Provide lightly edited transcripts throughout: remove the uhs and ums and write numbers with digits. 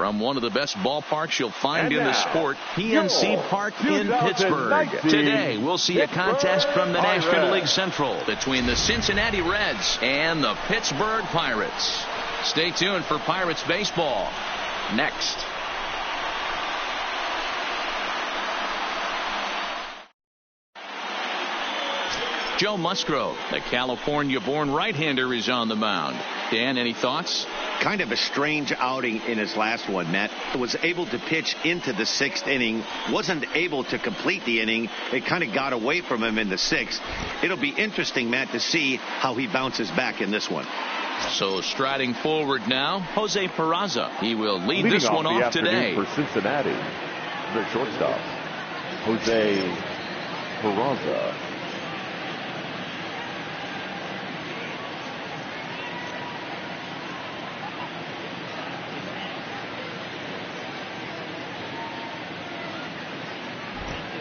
From one of the best ballparks you'll find in the sport, PNC Park in Pittsburgh. Today, we'll see a contest from the National League Central between the Cincinnati Reds and the Pittsburgh Pirates. Stay tuned for Pirates baseball next. Joe Musgrove, the California-born right-hander, is on the mound. Dan, any thoughts? Kind of a strange outing in his last one, Matt. Was able to pitch into the 6th inning, wasn't able to complete the inning. It kind of got away from him in the 6th. It'll be interesting, Matt, to see how he bounces back in this one. So striding forward now, Jose Peraza. He will lead this one off today. For Cincinnati, the shortstop, Jose Peraza.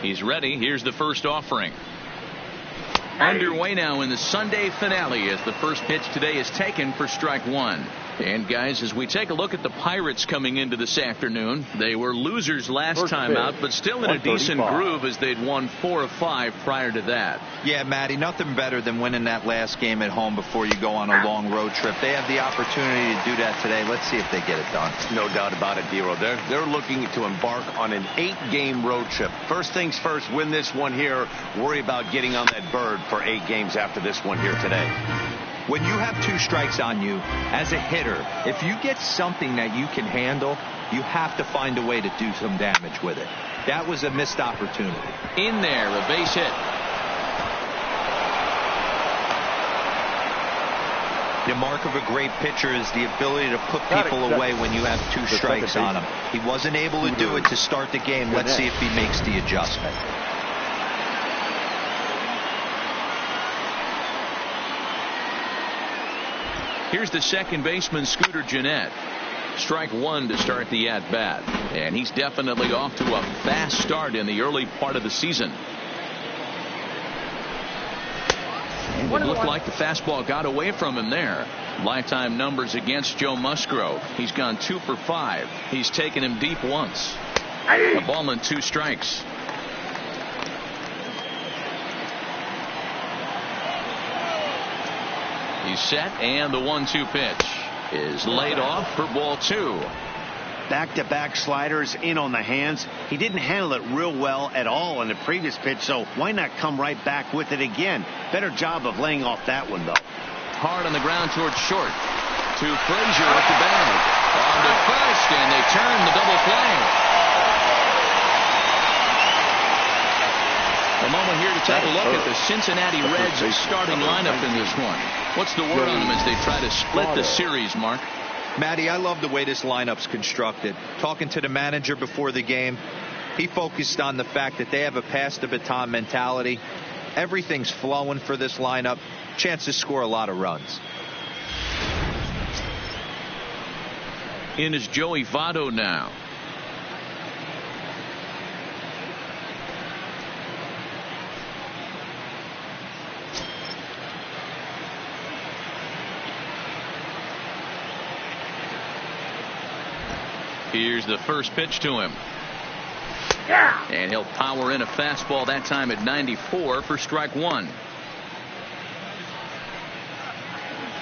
He's ready. Here's the first offering. Underway now in the Sunday finale as the first pitch today is taken for strike one. And guys, as we take a look at the Pirates coming into this afternoon, they were losers last time out, but still in a decent groove as they'd won 4 of 5 prior to that. Yeah, Matty, nothing better than winning that last game at home before you go on a long road trip. They have the opportunity to do that today. Let's see if they get it done. No doubt about it, Dero. They're looking to embark on an 8-game road trip. First things first, win this one here. Worry about getting on that bird for 8 games after this one here today. When you have 2 strikes on you, as a hitter, if you get something that you can handle, you have to find a way to do some damage with it. That was a missed opportunity. In there, a base hit. The mark of a great pitcher is the ability to put people away when you have 2 strikes on him. He wasn't able to do it to start the game. Let's see if he makes the adjustment. Here's the second baseman, Scooter Gennett. Strike one to start the at-bat. And he's definitely off to a fast start in the early part of the season. It looked like the fastball got away from him there. Lifetime numbers against Joe Musgrove. He's gone 2 for 5. He's taken him deep once. A ball and 2 strikes. He's set, and the 1-2 pitch is laid off for ball 2. Back-to-back sliders in on the hands. He didn't handle it real well at all in the previous pitch, so why not come right back with it again? Better job of laying off that one, though. Hard on the ground towards short. To Frazier at the bag. On to first, and they turn the double play. A moment here to take a look at the Cincinnati Reds starting lineup in this one. What's the word on them as they try to split the series, Mark? Matty, I love the way this lineup's constructed. Talking to the manager before the game, he focused on the fact that they have a pass the baton mentality. Everything's flowing for this lineup. Chance to score a lot of runs. In is Joey Votto now. Here's the first pitch to him. And he'll power in a fastball that time at 94 for strike one.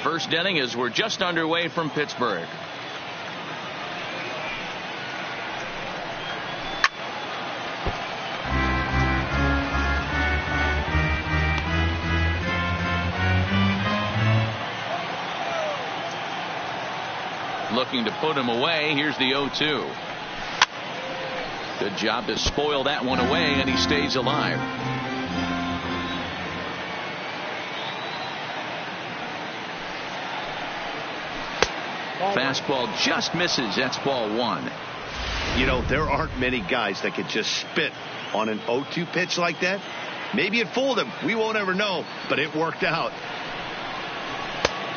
First inning as we're just underway from Pittsburgh. Looking to put him away. Here's the 0-2. Good job to spoil that one away, and he stays alive. Fastball just misses. That's ball 1. You know, there aren't many guys that could just spit on an 0-2 pitch like that. Maybe it fooled him. We won't ever know, but it worked out.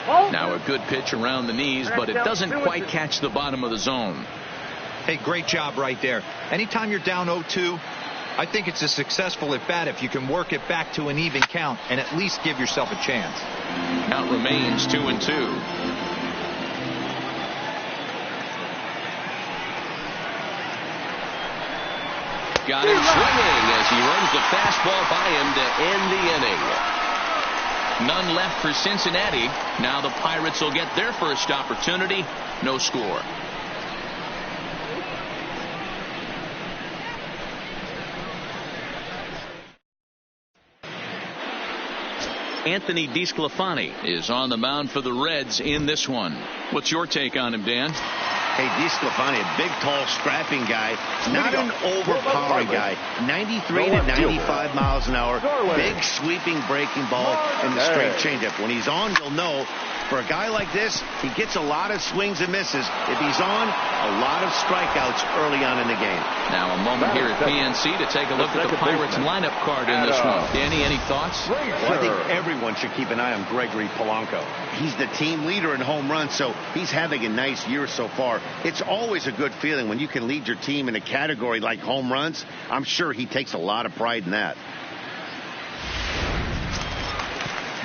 Now a good pitch around the knees, but it doesn't quite catch the bottom of the zone. Hey, great job right there. Anytime you're down 0-2, I think it's a successful at bat if you can work it back to an even count and at least give yourself a chance. Count remains 2-2. Got him swinging as he runs the fastball by him to end the inning. None left for Cincinnati. Now the Pirates will get their first opportunity. No score. Anthony DeSclafani is on the mound for the Reds in this one. What's your take on him, Dan? Hey, DeSclafani, a big, tall, scrapping guy, not an overpowering guy. 93 to 95 miles an hour, big, sweeping, breaking ball, and the straight changeup. When he's on, you'll know. For a guy like this, he gets a lot of swings and misses. If he's on, a lot of strikeouts early on in the game. Now a moment here at PNC to take a look at the Pirates lineup card in this one. Danny, any thoughts? Well, I think everyone should keep an eye on Gregory Polanco. He's the team leader in home runs, so he's having a nice year so far. It's always a good feeling when you can lead your team in a category like home runs. I'm sure he takes a lot of pride in that.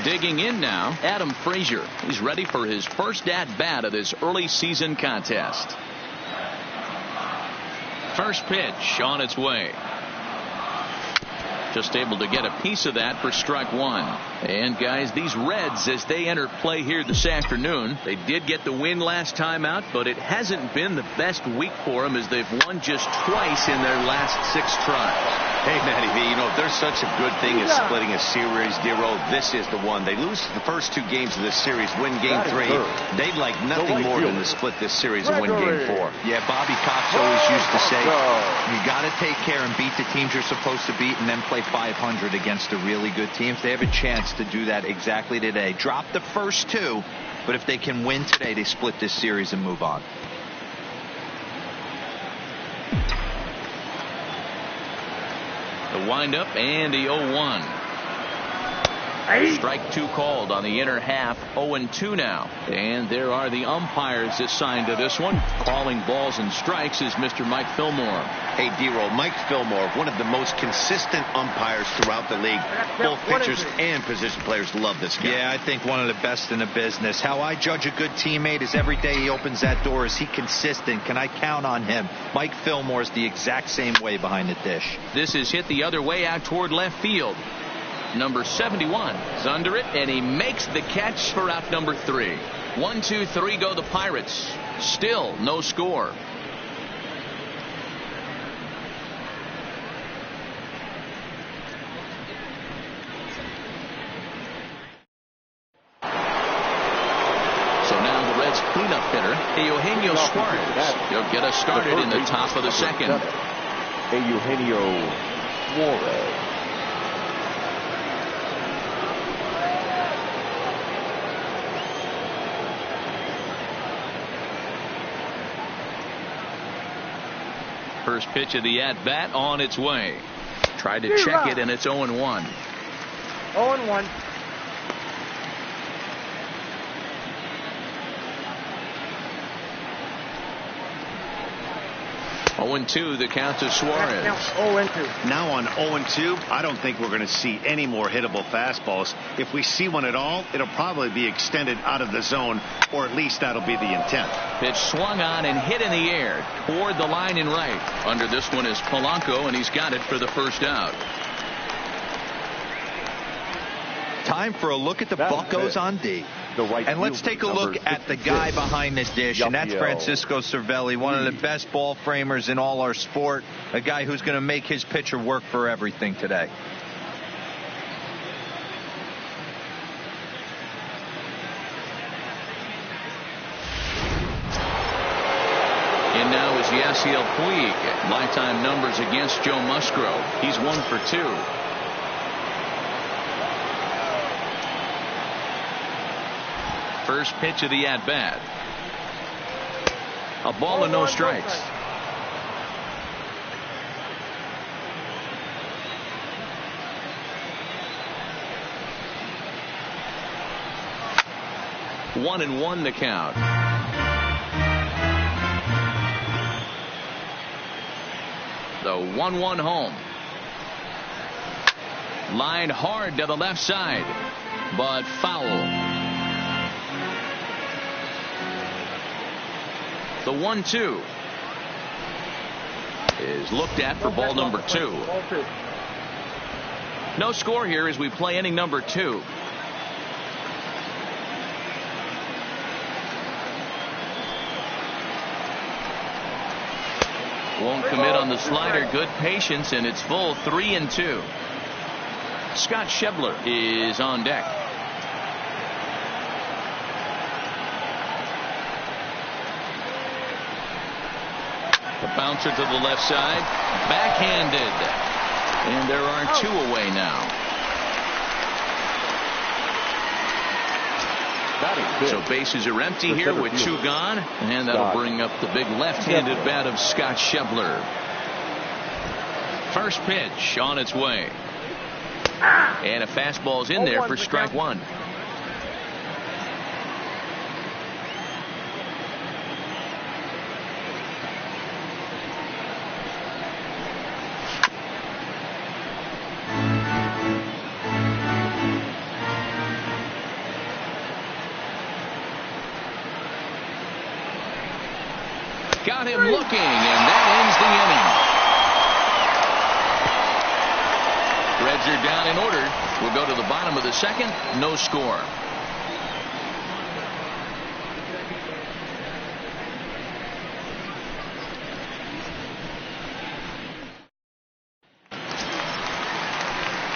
Digging in now, Adam Frazier. He's ready for his first at-bat of this early season contest. First pitch on its way. Just able to get a piece of that for strike one. And guys, these Reds, as they enter play here this afternoon, they did get the win last time out, but it hasn't been the best week for them as they've won just twice in their last 6 tries. Hey, Matty V, you know, if there's such a good thing as splitting a series, Dero, this is the one. They lose the first 2 games of this series, win game 3. They'd like nothing more than to split this series and win game 4. Yeah, Bobby Cox always used to say, you got to take care and beat the teams you're supposed to beat and then play 500 against the really good teams. They have a chance to do that exactly today. Drop the first 2, but if they can win today, they split this series and move on. The windup and the 0-1. Strike 2 called on the inner half. 0-2 now. And there are the umpires assigned to this one. Calling balls and strikes is Mr. Mike Fillmore. Hey, D-Roll, Mike Fillmore, one of the most consistent umpires throughout the league. Both pitchers and position players love this guy. Yeah, I think one of the best in the business. How I judge a good teammate is every day he opens that door. Is he consistent? Can I count on him? Mike Fillmore is the exact same way behind the dish. This is hit the other way out toward left field. Number 71 is under it, and he makes the catch for out number 3. 1, 2, 3 go the Pirates. Still no score. So now the Reds cleanup hitter, Eugenio Suarez. He'll get us started in the top of the second. Eugenio Suarez. First pitch of the at-bat on its way. Tried to check it, and it's 0-1. 0-1. Oh-2, the count to Suarez. 0-2. Now on 0-2, I don't think we're going to see any more hittable fastballs. If we see one at all, it'll probably be extended out of the zone, or at least that'll be the intent. Pitch swung on and hit in the air toward the line and right. Under this one is Polanco, and he's got it for the first out. Time for a look at the Buccos on D. And let's take a look at the guy behind the dish, and that's Francisco Cervelli, one of the best ball framers in all our sport, a guy who's going to make his pitcher work for everything today. And now is Yasiel Puig. Lifetime numbers against Joe Musgrove. He's 1 for 2. First pitch of the at-bat. A ball and no strikes. One and one to count. The 1-1 home. Line hard to the left side, but foul. The 1-2. is looked at for ball number 2. No score here as we play inning number 2. Won't commit on the slider. Good patience, and it's full 3-2. Scott Schebler is on deck. The bouncer to the left side, backhanded, and there are 2 away now. So bases are empty here with 2 gone, and that'll bring up the big left-handed bat of Scott Schebler. First pitch on its way, and a fastball's in there for strike 1. Got him looking, and that ends the inning. Reds are down in order. We'll go to the bottom of the second. No score.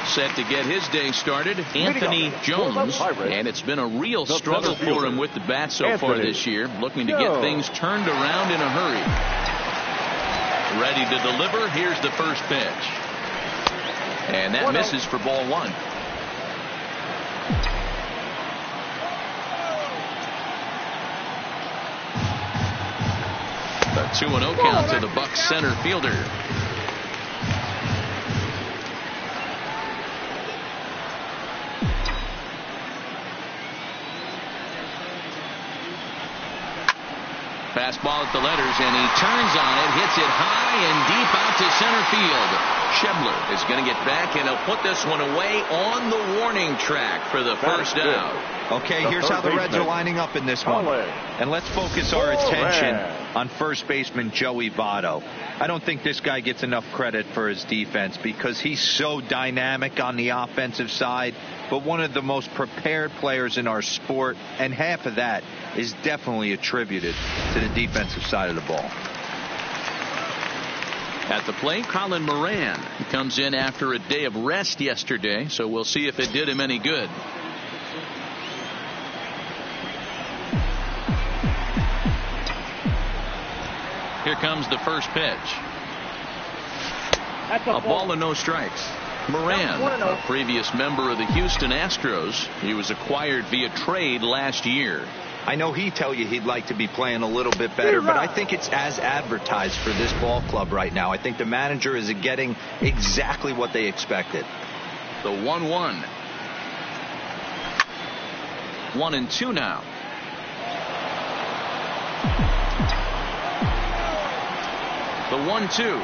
Set to get his day started, Anthony Jones, and it's been a real struggle for him with the bat so far this year, looking to get things turned around in a hurry. Ready to deliver. Here's the first pitch, and that misses for ball 1. The 2-0 count to the Bucs center fielder. Fastball at the letters, and he turns on it, hits it high and deep out to center field. Schebler is going to get back, and he'll put this one away on the warning track for the first out. Okay, here's how the Reds are lining up in this one. And let's focus our attention on first baseman Joey Votto. I don't think this guy gets enough credit for his defense because he's so dynamic on the offensive side, but one of the most prepared players in our sport, and half of that is definitely attributed to the defensive side of the ball. At the plate, Colin Moran. He comes in after a day of rest yesterday, so we'll see if it did him any good. Here comes the first pitch. A ball and no strikes. Moran, a previous member of the Houston Astros. He was acquired via trade last year. I know he'd tell you he'd like to be playing a little bit better, but I think it's as advertised for this ball club right now. I think the manager is getting exactly what they expected. The 1-1. 1-2 now. The 1-2.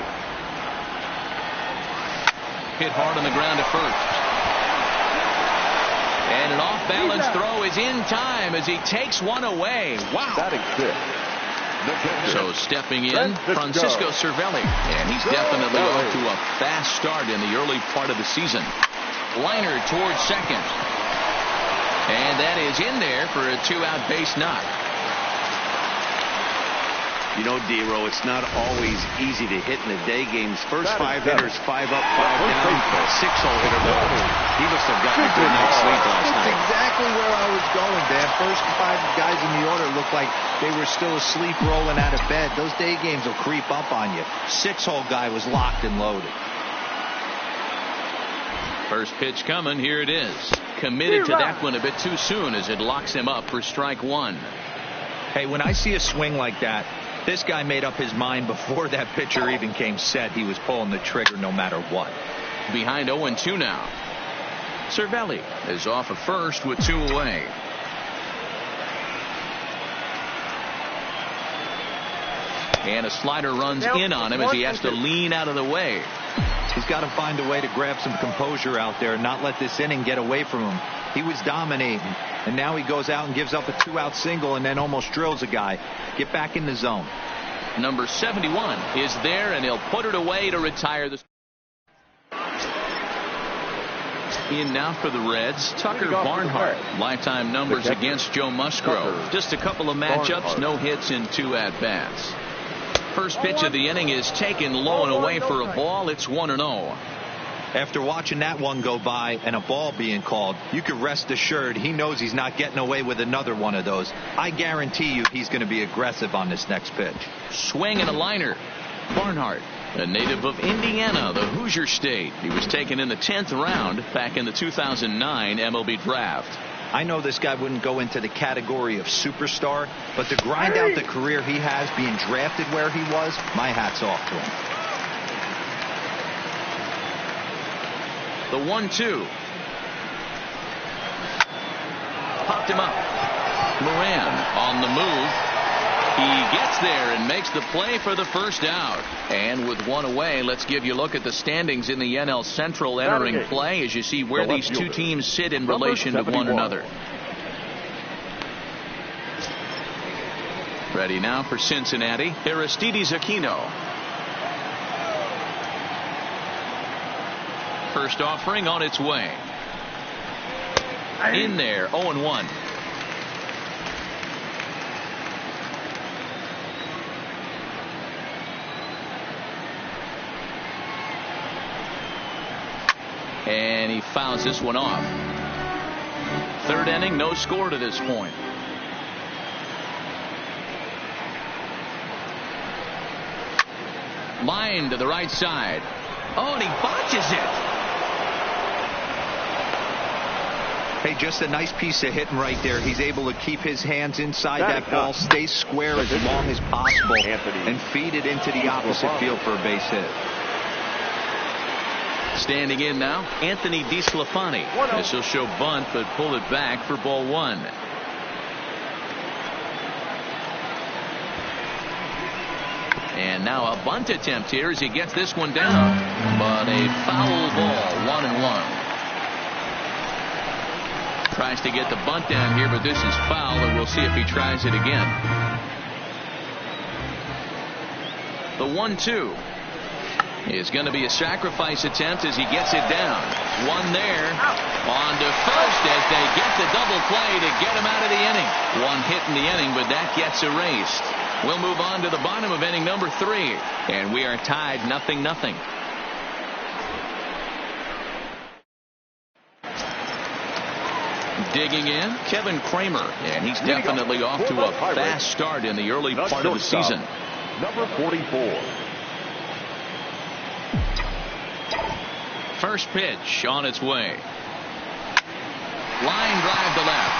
Hit hard on the ground at first. And an off-balance throw is in time as he takes one away. Wow. So stepping in, Francisco Cervelli. And he's definitely off to a fast start in the early part of the season. Liner towards second. And that is in there for a 2-out base knock. You know, D-Row, it's not always easy to hit in the day games. First 5 hitters, 5 up, 5 down. 6-hole hitter, though. He must have gotten a good night's sleep last night. That's exactly where I was going, Dan. First 5 guys in the order looked like they were still asleep rolling out of bed. Those day games will creep up on you. 6-hole guy was locked and loaded. First pitch coming. Here it is. Committed to that one a bit too soon as it locks him up for strike 1. Hey, when I see a swing like that, this guy made up his mind before that pitcher even came set. He was pulling the trigger no matter what. Behind 0-2 now. Cervelli is off of first with 2 away. And a slider runs in on him as he has to lean out of the way. He's got to find a way to grab some composure out there and not let this inning get away from him. He was dominating, and now he goes out and gives up a 2-out single and then almost drills a guy. Get back in the zone. Number 71 is there, and he'll put it away to retire the. In now for the Reds, Tucker Barnhart. Lifetime numbers against Joe Musgrove. Just a couple of matchups, no hits in 2 at-bats. First pitch of the inning is taken low and away for a ball. It's 1-0. After watching that one go by and a ball being called, you can rest assured he knows he's not getting away with another one of those. I guarantee you he's going to be aggressive on this next pitch. Swing and a liner. Barnhart, a native of Indiana, the Hoosier State. He was taken in the 10th round back in the 2009 MLB draft. I know this guy wouldn't go into the category of superstar, but to grind out the career he has being drafted where he was, my hat's off to him. The 1-2. Popped him up. Moran on the move. He gets there and makes the play for the first out. And with one away, let's give you a look at the standings in the NL Central entering play as you see where these two teams sit in relation to one another. Ready now for Cincinnati. Aristides Aquino. First offering on its way. In there, 0-1. And he fouls this one off. Third inning, no score to this point. Line to the right side. Oh, and he botches it. Hey, just a nice piece of hitting right there. He's able to keep his hands inside that ball, stay square as long as possible, and feed it into the opposite field for a base hit. Standing in now, Anthony DeSclafani. This will show bunt, but pull it back for ball 1. And now a bunt attempt here as he gets this one down. But a foul ball, 1-1. Tries to get the bunt down here, but this is foul, and we'll see if he tries it again. The 1-2 is going to be a sacrifice attempt as he gets it down. One there. On to first as they get the double play to get him out of the inning. One hit in the inning, but that gets erased. We'll move on to the bottom of inning number 3, and we are tied 0-0. Digging in, Kevin Kramer, and he's definitely off to a fast start in the early part of the season. Number 44. First pitch on its way. Line drive to left.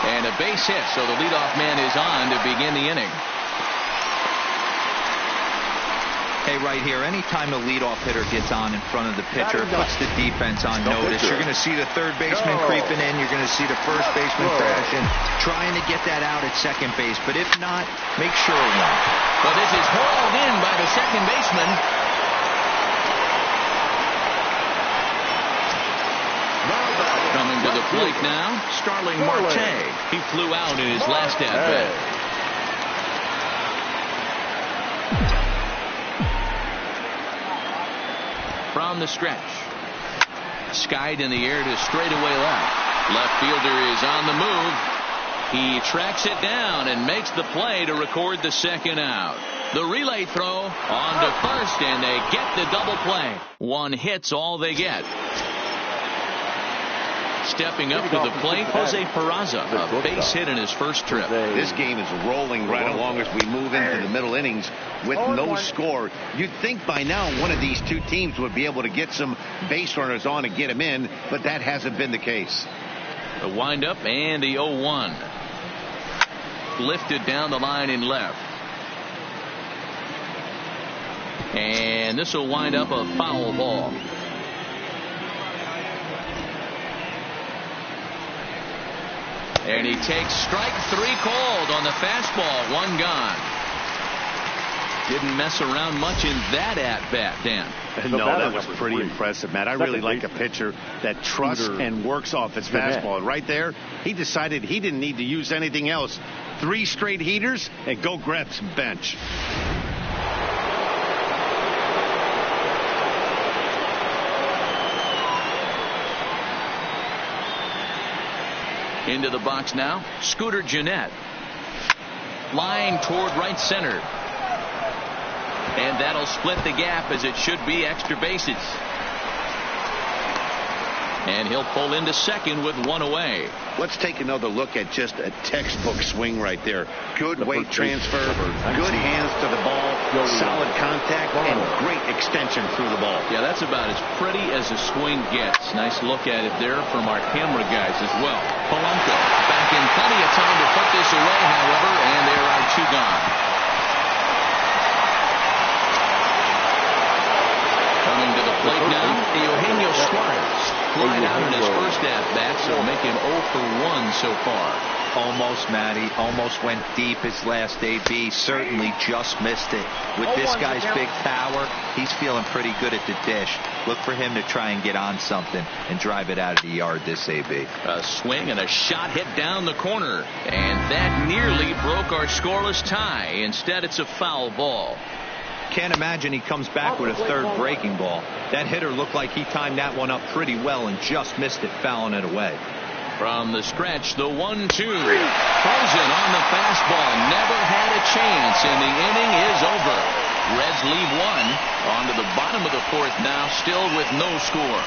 And a base hit, so the leadoff man is on to begin the inning. Hey, right here, anytime the leadoff hitter gets on in front of the pitcher, it puts the defense on notice. You're going to see the third baseman creeping in. You're going to see the first baseman crashing, trying to get that out at second base. But if not, make sure it won't. Well, this is hauled in by the second baseman. Coming to the plate now, Starling Marte. He flew out in his last at-bat. From the stretch. Skied in the air to straightaway left. Left fielder is on the move. He tracks it down and makes the play to record the second out. The relay throw on to first, and they get the double play. One hit's all they get. Stepping up to the plate, Jose Peraza, a base hit in his first trip. This game is rolling right along as we move into the middle innings with no score. You'd think by now one of these two teams would be able to get some base runners on and get them in, but that hasn't been the case. The windup and the 0-1. Lifted down the line in left. And this will wind up a foul ball. And he takes strike 3 called on the fastball. One gone. Didn't mess around much in that at-bat, Dan. No, that was pretty impressive, Matt. I really like a pitcher that trusts and works off his fastball. Right there, he decided he didn't need to use anything else. 3 straight heaters and go grab some bench. Into the box now, Scooter Gennett. Line toward right center. And that'll split the gap, as it should be extra bases. And he'll pull into second with one away. Let's take another look at just a textbook swing right there. Good weight transfer, good hands to the ball, solid contact, and great extension through the ball. Yeah, that's about as pretty as a swing gets. Nice look at it there from our camera guys as well. Polanco back in plenty of time to put this away, however, and there are two gone. Coming to the plate now, Eugenio Suarez. Flied out in his first at-bat, so making 0 for 1 so far. Almost, Matty. Almost went deep his last AB. Certainly just missed it. With this guy's big power, he's feeling pretty good at the dish. Look for him to try and get on something and drive it out of the yard this AB. A swing and a shot hit down the corner. And that nearly broke our scoreless tie. Instead, it's a foul ball. Can't imagine he comes back with a third breaking ball. That hitter looked like he timed that one up pretty well and just missed it, fouling it away. From the stretch, the 1-2. Frozen on the fastball. Never had a chance, and the inning is over. Reds leave one. On to the bottom of the fourth now, still with no score.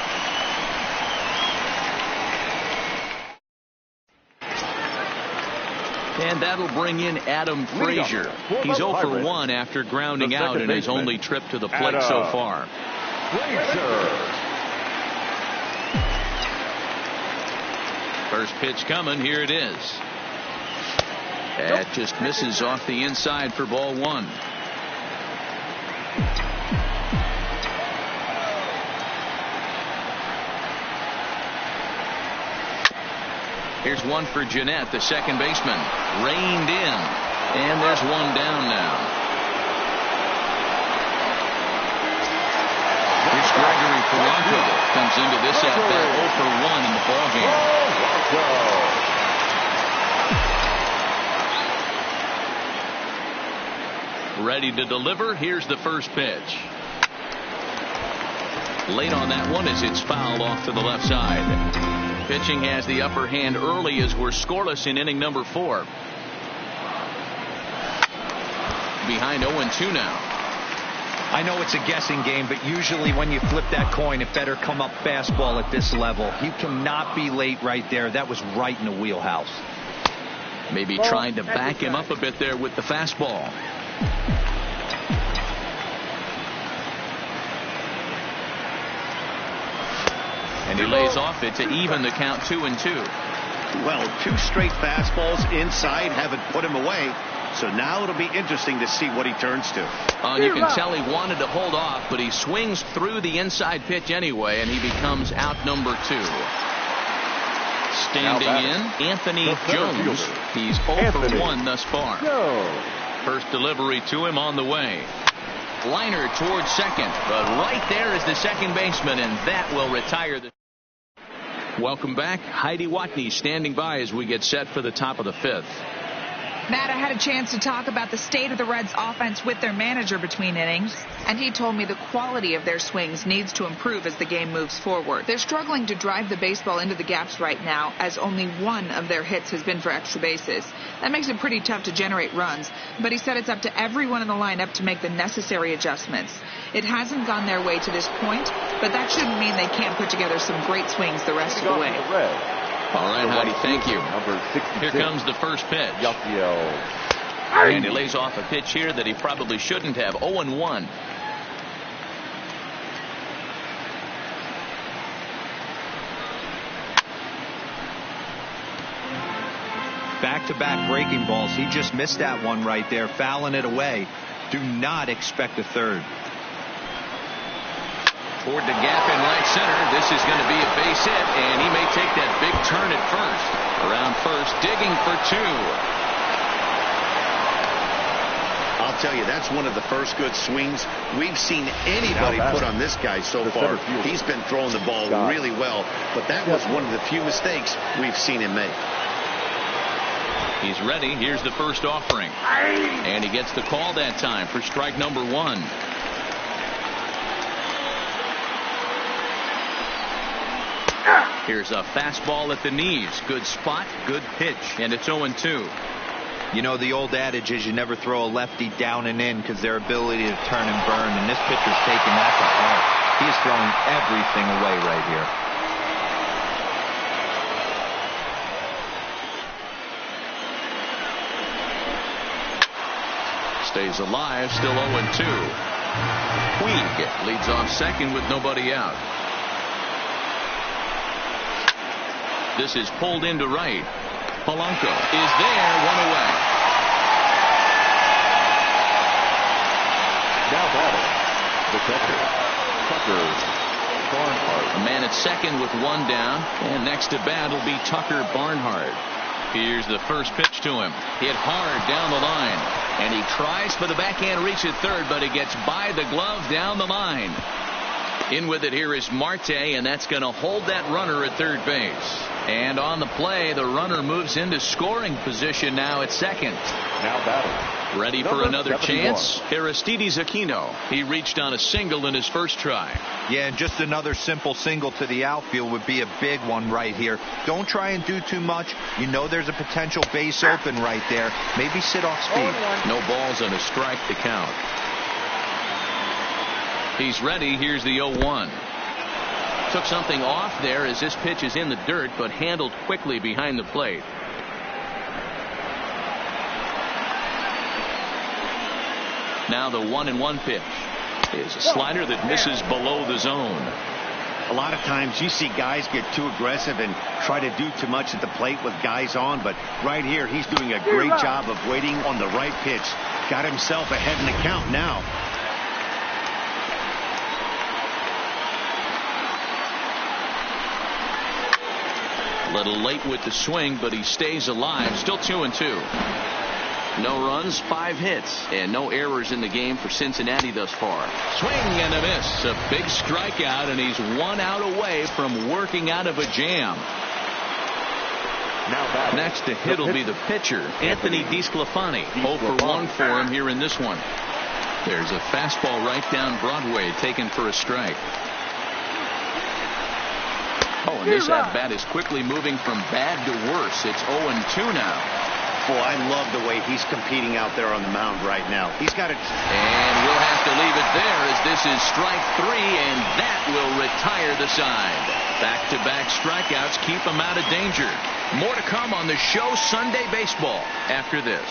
And that'll bring in Adam Frazier. He's 0 for 1 after grounding out in his only trip to the plate so far. First pitch coming. Here it is. That just misses off the inside for ball one. Here's one for Gennett, the second baseman. Reined in. And there's one down now. Here's Gregory Polanco. Comes into this at-bat 0 for 1 in the ballgame. Ready to deliver. Here's the first pitch. Late on that one as it's fouled off to the left side. Pitching has the upper hand early as we're scoreless in inning number 4. Behind 0-2 now. I know it's a guessing game, but usually when you flip that coin, it better come up fastball at this level. You cannot be late right there. That was right in the wheelhouse. Maybe trying to back him up a bit there with the fastball. And he lays off it to even the count 2-2. Well, 2 straight fastballs inside haven't put him away. So now it'll be interesting to see what he turns to. You can tell he wanted to hold off, but he swings through the inside pitch anyway, and he becomes out number 2. Standing in, Anthony Jones. He's 0 for 1 thus far. First delivery to him on the way. Liner towards second, but right there is the second baseman, and that will retire the. Welcome back. Heidi Watney standing by as we get set for the top of the 5th. Matt, I had a chance to talk about the state of the Reds offense with their manager between innings, and he told me the quality of their swings needs to improve as the game moves forward. They're struggling to drive the baseball into the gaps right now, as only one of their hits has been for extra bases. That makes it pretty tough to generate runs, but he said it's up to everyone in the lineup to make the necessary adjustments. It hasn't gone their way to this point, but that shouldn't mean they can't put together some great swings the rest of the way. All right, Heidi, thank you. Here comes the first pitch. And he lays off a pitch here that he probably shouldn't have. 0-1. Back-to-back breaking balls. He just missed that one right there, fouling it away. Do not expect a third. Toward the gap in right center. This is going to be a base hit, and he may take that big turn at first. Around first, digging for 2. I'll tell you, that's one of the first good swings we've seen anybody put on this guy so far. He's been throwing the ball really well, but that was one of the few mistakes we've seen him make. He's ready. Here's the first offering. And he gets the call that time for strike number 1. Here's a fastball at the knees. Good spot, good pitch, and it's 0-2. You know, the old adage is you never throw a lefty down and in because their ability to turn and burn, and this pitcher's taking that to heart. He is throwing everything away right here. Stays alive, still 0-2. Puig leads off second with nobody out. This is pulled into right. Polanco is there, one away. Now batting, the catcher, Tucker Barnhart. A man at second with one down, and next to bat will be Tucker Barnhart. Here's the first pitch to him. Hit hard down the line, and he tries for the backhand reach at third, but it gets by the glove down the line. In with it here is Marte, and that's going to hold that runner at third base. And on the play, the runner moves into scoring position now at second. Now batting. Ready for another chance? Aristides Aquino. He reached on a single in his first try. Yeah, and just another simple single to the outfield would be a big one right here. Don't try and do too much. You know there's a potential base open right there. Maybe sit off speed. No balls and a strike to count. He's ready. Here's the 0-1. Took something off there as this pitch is in the dirt, but handled quickly behind the plate. Now the 1-1 pitch is a slider that misses below the zone. A lot of times you see guys get too aggressive and try to do too much at the plate with guys on, but right here he's doing a great job of waiting on the right pitch. Got himself ahead in the count now. A little late with the swing, but he stays alive. Still 2-2. No runs, 5 hits, and no errors in the game for Cincinnati thus far. Swing and a miss. A big strikeout, and he's 1 out away from working out of a jam. Now next to hit will be the pitcher, Anthony DeSclafani. 0 for 1 for him here in this one. There's a fastball right down Broadway, taken for a strike. Oh, and this at-bat is quickly moving from bad to worse. It's 0-2 now. Boy, I love the way he's competing out there on the mound right now. He's got it. And we'll have to leave it there as this is strike 3, and that will retire the side. Back-to-back strikeouts keep him out of danger. More to come on the show Sunday Baseball after this.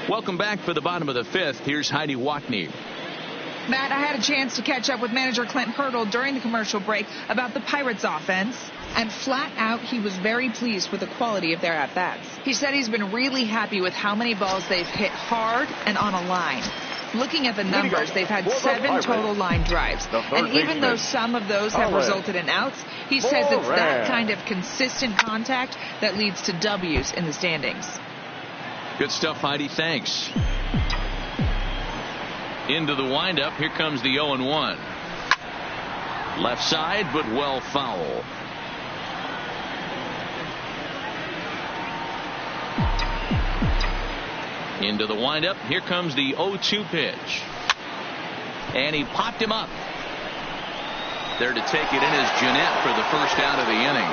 Welcome back for the bottom of the 5th. Here's Heidi Wackney. Matt, I had a chance to catch up with manager Clint Hurdle during the commercial break about the Pirates offense, and flat out he was very pleased with the quality of their at-bats. He said he's been really happy with how many balls they've hit hard and on a line. Looking at the numbers, they've had 7 total line drives, and even though some of those have resulted in outs, he says it's that kind of consistent contact that leads to W's in the standings. Good stuff, Heidi. Thanks. Into the windup. Here comes the 0-1. Left side, but well foul. Into the windup. Here comes the 0-2 pitch. And he popped him up. There to take it in is Jeanette for the first out of the inning.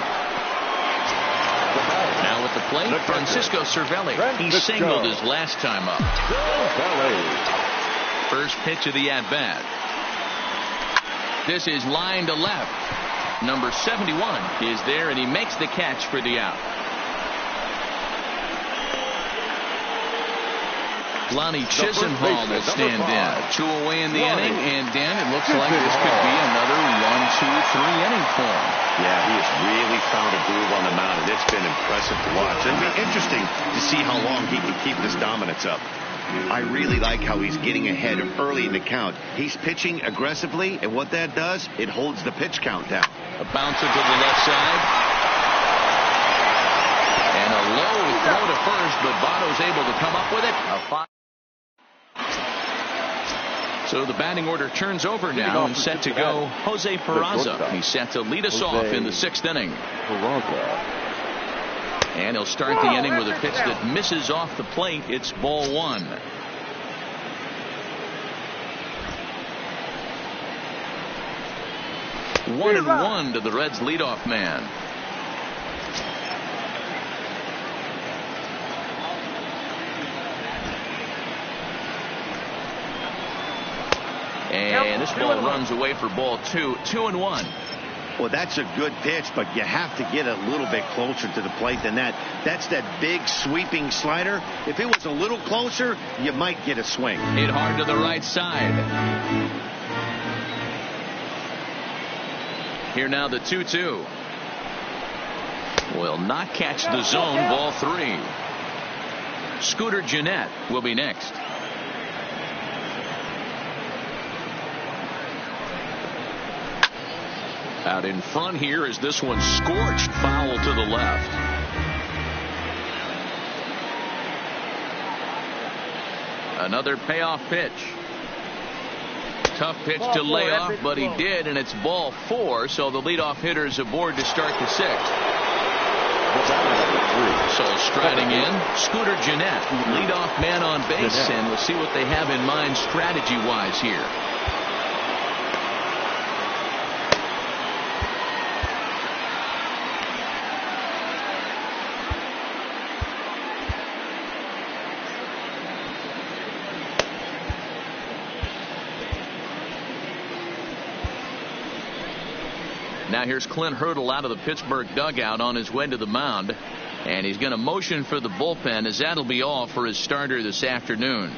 Now at the plate, Francisco Cervelli. He singled his last time up. First pitch of the at-bat. This is line to left. Number 71 is there, and he makes the catch for the out. Lonnie Chisenhall will stand in. 2 away in the inning, and Dan, it looks like this could be another 1-2-3 inning for him. Yeah, he has really found a groove on the mound, and it's been impressive to watch. It'll be interesting to see how long he can keep this dominance up. I really like how he's getting ahead early in the count. He's pitching aggressively, and what that does, it holds the pitch count down. A bouncer to the left side. And a low throw to first, but Votto's able to come up with it. So the batting order turns over now and set to go Jose Peraza. He's set to lead us off in the 6th inning. And he'll start the inning with a pitch that misses off the plate. It's ball 1. 1-1 to the Reds leadoff man. And this ball runs away for ball 2. 2-1. Well, that's a good pitch, but you have to get a little bit closer to the plate than that. That's that big sweeping slider. If it was a little closer, you might get a swing. Hit hard to the right side. Here now the 2-2. Will not catch the zone. Ball 3. Scooter Gennett will be next. Out in front here is this one scorched foul to the left. Another payoff pitch. Tough pitch to lay off, but he did, and it's ball 4, so the leadoff hitter is aboard to start the 6th. So striding in, Scooter Gennett, leadoff man on base, and we'll see what they have in mind strategy-wise here. Now here's Clint Hurdle out of the Pittsburgh dugout on his way to the mound. And he's going to motion for the bullpen, as that'll be all for his starter this afternoon.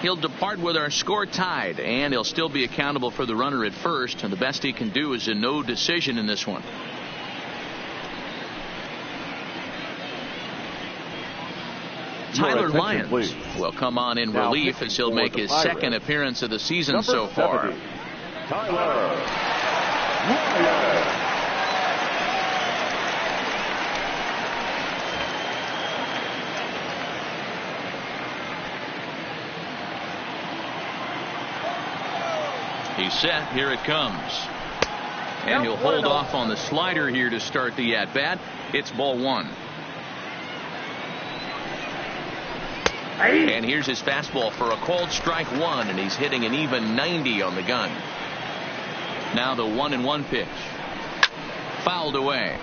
He'll depart with our score tied, and he'll still be accountable for the runner at first. And the best he can do is a no decision in this one. Tyler Lyons will come on in relief as he'll make his second appearance of the season so far. Tyler. He's set. Here it comes. And he'll hold off on the slider here to start the at-bat. It's ball 1. And here's his fastball for a called strike 1, and he's hitting an even 90 on the gun. Now the 1-1 pitch. Fouled away.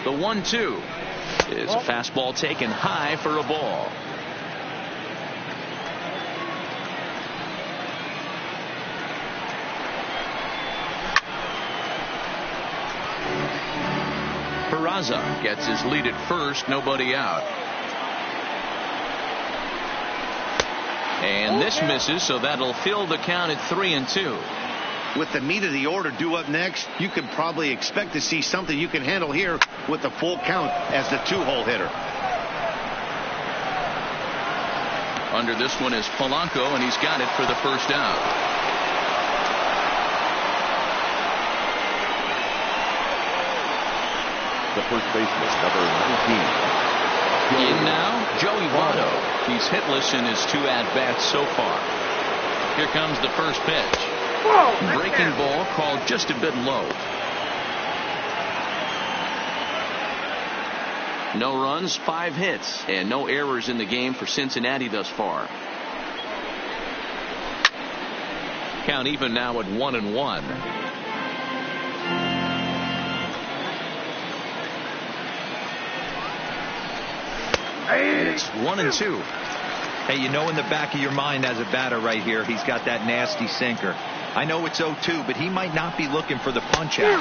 The 1-2 is a fastball taken high for a ball. Peraza gets his lead at first, nobody out. And this misses, so that'll fill the count at 3-2. With the meat of the order due up next, you can probably expect to see something you can handle here with the full count as the 2-hole hitter. Under this one is Polanco, and he's got it for the first out. The first baseman, number 19. In now, Joey Votto. He's hitless in his 2 at-bats so far. Here comes the first pitch. Breaking ball called just a bit low. No runs, 5 hits, and no errors in the game for Cincinnati thus far. Count even now at 1-1. It's 1-2. Hey, you know in the back of your mind as a batter right here, he's got that nasty sinker. I know it's 0-2, but he might not be looking for the punch out. You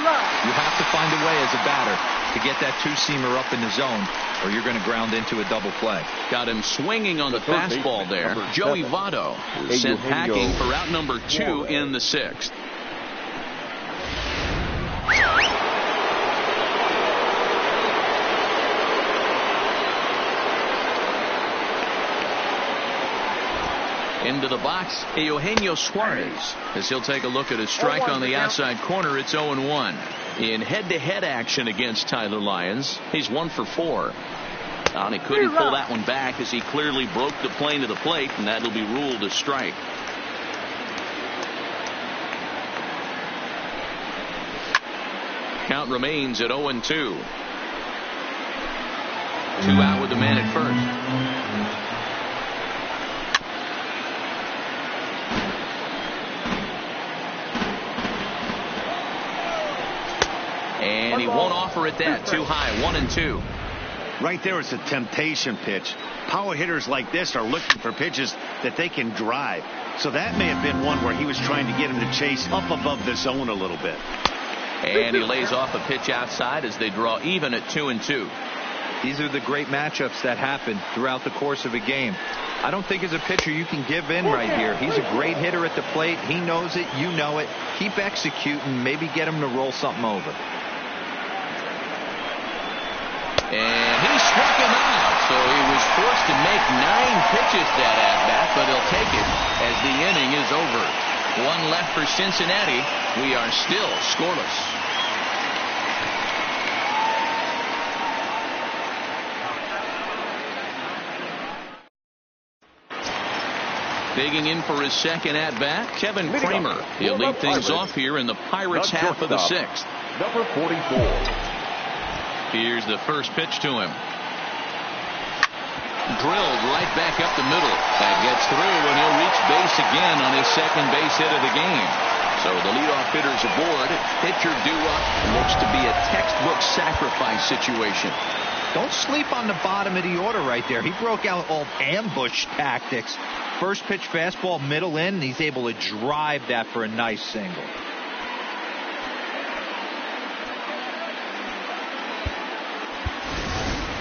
have to find a way as a batter to get that 2-seamer up in the zone, or you're going to ground into a double play. Got him swinging on the fastball there. Joey Votto is sent packing for out number 2 in the 6th. Into the box, Eugenio Suarez, as he'll take a look at a strike on the outside corner. It's 0-1. In head-to-head action against Tyler Lyons, he's 1 for 4. And he couldn't pull that one back as he clearly broke the plane to the plate, and that'll be ruled a strike. Count remains at 0-2. 2 out with the man at first. for at that. Too high, 1-2. Right there is a temptation pitch. Power hitters like this are looking for pitches that they can drive. So that may have been one where he was trying to get him to chase up above the zone a little bit. And he lays off a pitch outside as they draw even at 2-2. These are the great matchups that happen throughout the course of a game. I don't think as a pitcher you can give in right here. He's a great hitter at the plate. He knows it. You know it. Keep executing. Maybe get him to roll something over. And he struck him out. So he was forced to make 9 pitches that at-bat, but he'll take it as the inning is over. 1 left for Cincinnati. We are still scoreless. Digging in for his second at-bat, Kevin Kramer. He'll lead things off here in the Pirates' half of the 6th. Number 44. Here's the first pitch to him. Drilled right back up the middle. That gets through, and he'll reach base again on his second base hit of the game. So the leadoff hitter's aboard. Pitcher due up. Looks to be a textbook sacrifice situation. Don't sleep on the bottom of the order right there. He broke out all ambush tactics. First pitch fastball, middle in. He's able to drive that for a nice single.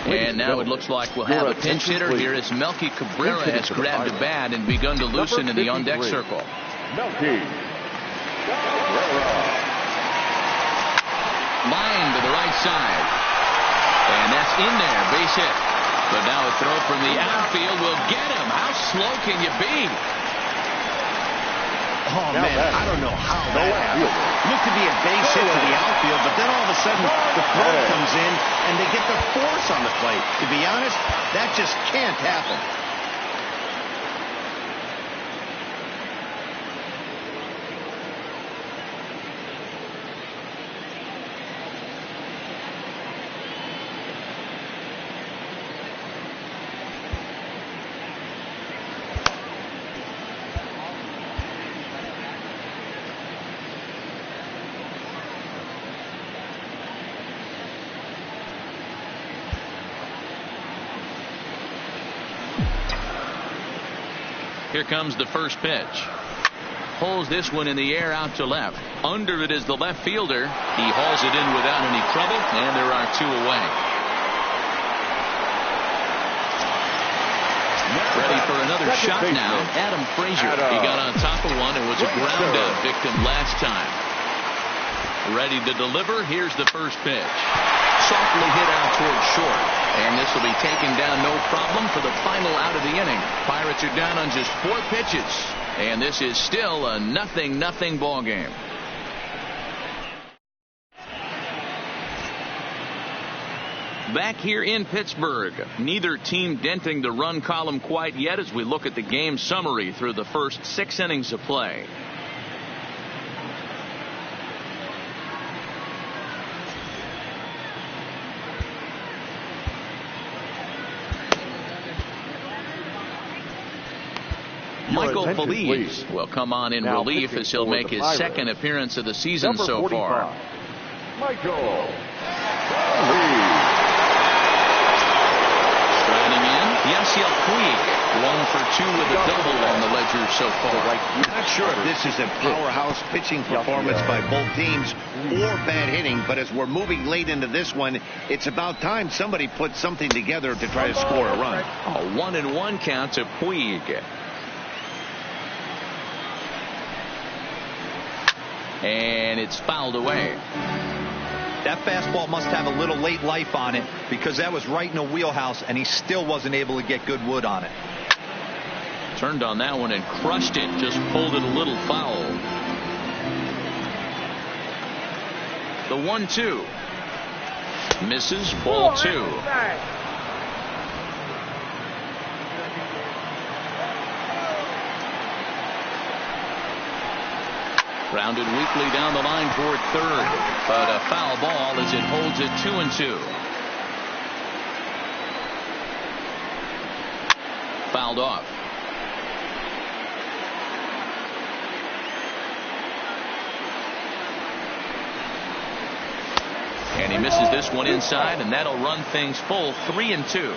And now it looks like we'll have a pinch hitter here as Melky Cabrera has grabbed a bat and begun to loosen in the on-deck circle. Melky Cabrera. Line to the right side. And that's in there, base hit. But now a throw from the outfield will get him. How slow can you be? Oh, man, I don't know how that happened. Looked to be a base hit to the outfield, but then all of a sudden the throw comes in and they get the force on the plate. To be honest, that just can't happen. Here comes the first pitch. Pulls this one in the air out to left. Under it is the left fielder. He hauls it in without any trouble, and there are 2 away. Ready for another shot now. Adam Frazier. He got on top of one and was a ground out victim last time. Ready to deliver. Here's the first pitch. Softly hit out towards short. And this will be taken down no problem for the final out of the inning. Pirates are down on just 4 pitches. And this is still a 0-0 ball game. Back here in Pittsburgh, neither team denting the run column quite yet as we look at the game summary through the first 6 innings of play. Michael Feliz will come on in relief as he'll make his second appearance of the season so far. Michael Striding in, Yasiel Puig, 1 for 2 with a double on the ledger so far. Not sure if this is a powerhouse pitching performance by both teams or bad hitting, but as we're moving late into this one, it's about time somebody put something together to try to score a run. A 1-1 count to Puig. And it's fouled away. That fastball must have a little late life on it because that was right in the wheelhouse and he still wasn't able to get good wood on it. Turned on that one and crushed it. Just pulled it a little foul. The 1-2. Misses, ball 2. Grounded weakly down the line toward third, but a foul ball as it holds it 2-2. Fouled off. And he misses this one inside, and that'll run things full 3-2.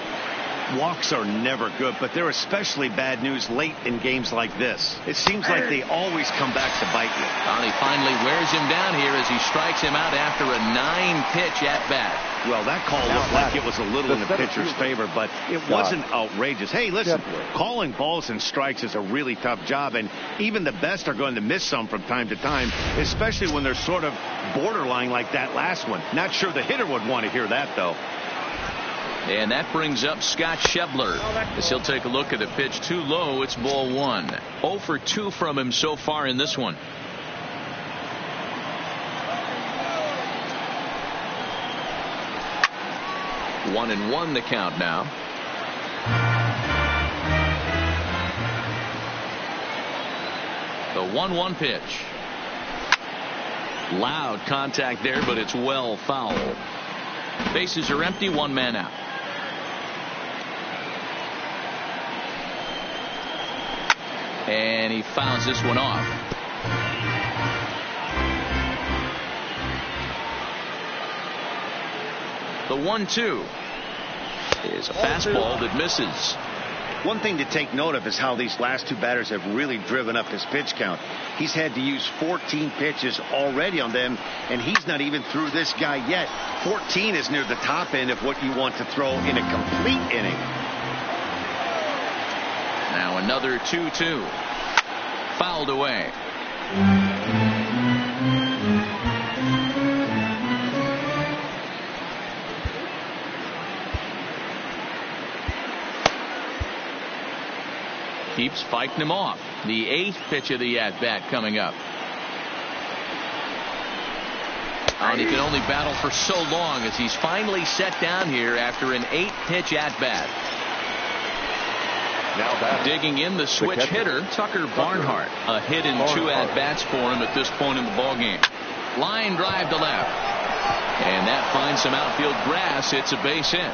Walks are never good, but they're especially bad news late in games like this. It seems like they always come back to bite you. Well, he finally wears him down here as he strikes him out after a 9-pitch at-bat. Well, that call looked like it was a little in the pitcher's favor, but it wasn't outrageous. Hey, listen, calling balls and strikes is a really tough job, and even the best are going to miss some from time to time, especially when they're sort of borderline like that last one. Not sure the hitter would want to hear that, though. And that brings up Scott Schebler as he'll take a look at a pitch too low. It's ball 1. 0 for 2 from him so far in this one. One and one the count now. The 1-1 pitch. Loud contact there, but it's well foul. Bases are empty, 1 man out. And he fouls this one off. The 1-2 is a fastball that misses. One thing to take note of is how these last 2 batters have really driven up his pitch count. He's had to use 14 pitches already on them, and he's not even through this guy yet. 14 is near the top end of what you want to throw in a complete inning. Now another 2-2. Fouled away. Keeps fighting him off. The 8th pitch of the at-bat coming up. And he can only battle for so long as he's finally set down here after an 8-pitch at-bat. Now digging in the switch hitter, Tucker Barnhart. A hit in 2 at-bats for him at this point in the ballgame. Line drive to left. And that finds some outfield grass. It's a base hit.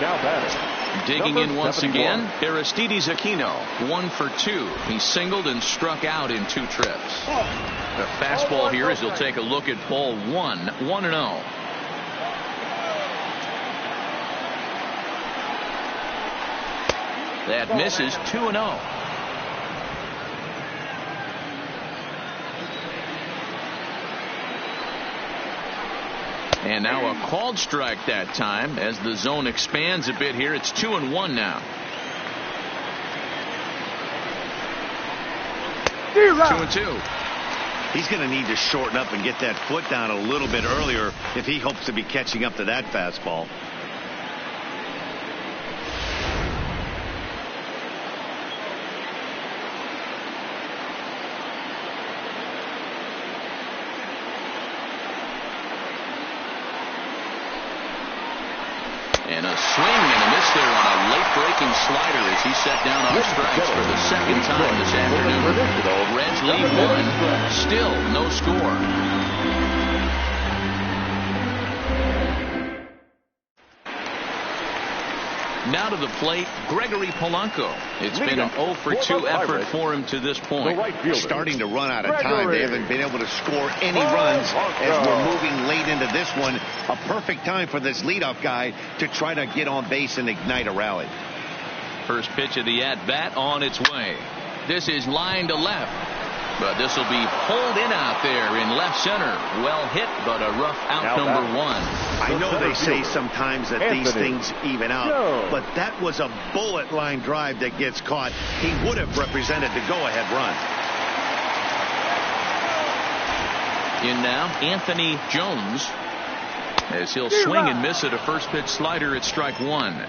Now batting. Digging in once 71. again, Aristides Aquino. 1 for 2. He singled and struck out in 2 trips. The fastball here as he'll take a look at ball 1. 1-0. That misses. 2-0. And now a called strike that time as the zone expands a bit here. It's 2-1 now. 2-2. He's going to need to shorten up and get that foot down a little bit earlier if he hopes to be catching up to that fastball. And a swing and a miss there on a late-breaking slider as he set down on strikes for the 2nd time this afternoon. Reds lead 1. Still no score. Now to the plate, Gregory Polanco. It's been an 0 for 2 effort for him to this point. Starting to run out of time. They haven't been able to score any runs as we're moving late into this one. A perfect time for this leadoff guy to try to get on base and ignite a rally. First pitch of the at-bat on its way. This is line to left. But this will be pulled in out there in left center. Well hit, but a rough out number 1. I know they say sometimes that these things even out, but that was a bullet line drive that gets caught. He would have represented the go-ahead run. In now, Anthony Jones, as he'll swing and miss at a first pitch slider at strike 1.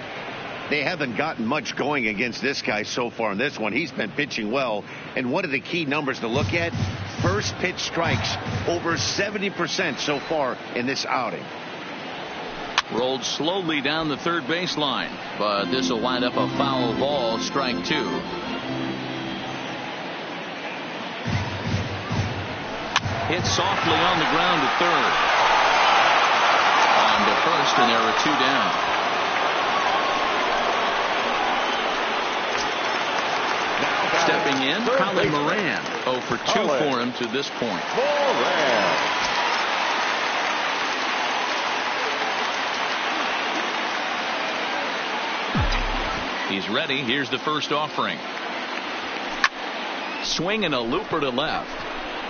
They haven't gotten much going against this guy so far in this one. He's been pitching well. And one of the key numbers to look at, first pitch strikes, over 70% so far in this outing. Rolled slowly down the third baseline, but this will wind up a foul ball, strike 2. Hit softly on the ground to third. On to first, and there are 2 down. Stepping Stepping in, Colin Moran. 0 for 2 for him to this point. He's ready. Here's the first offering. Swing and a looper to left.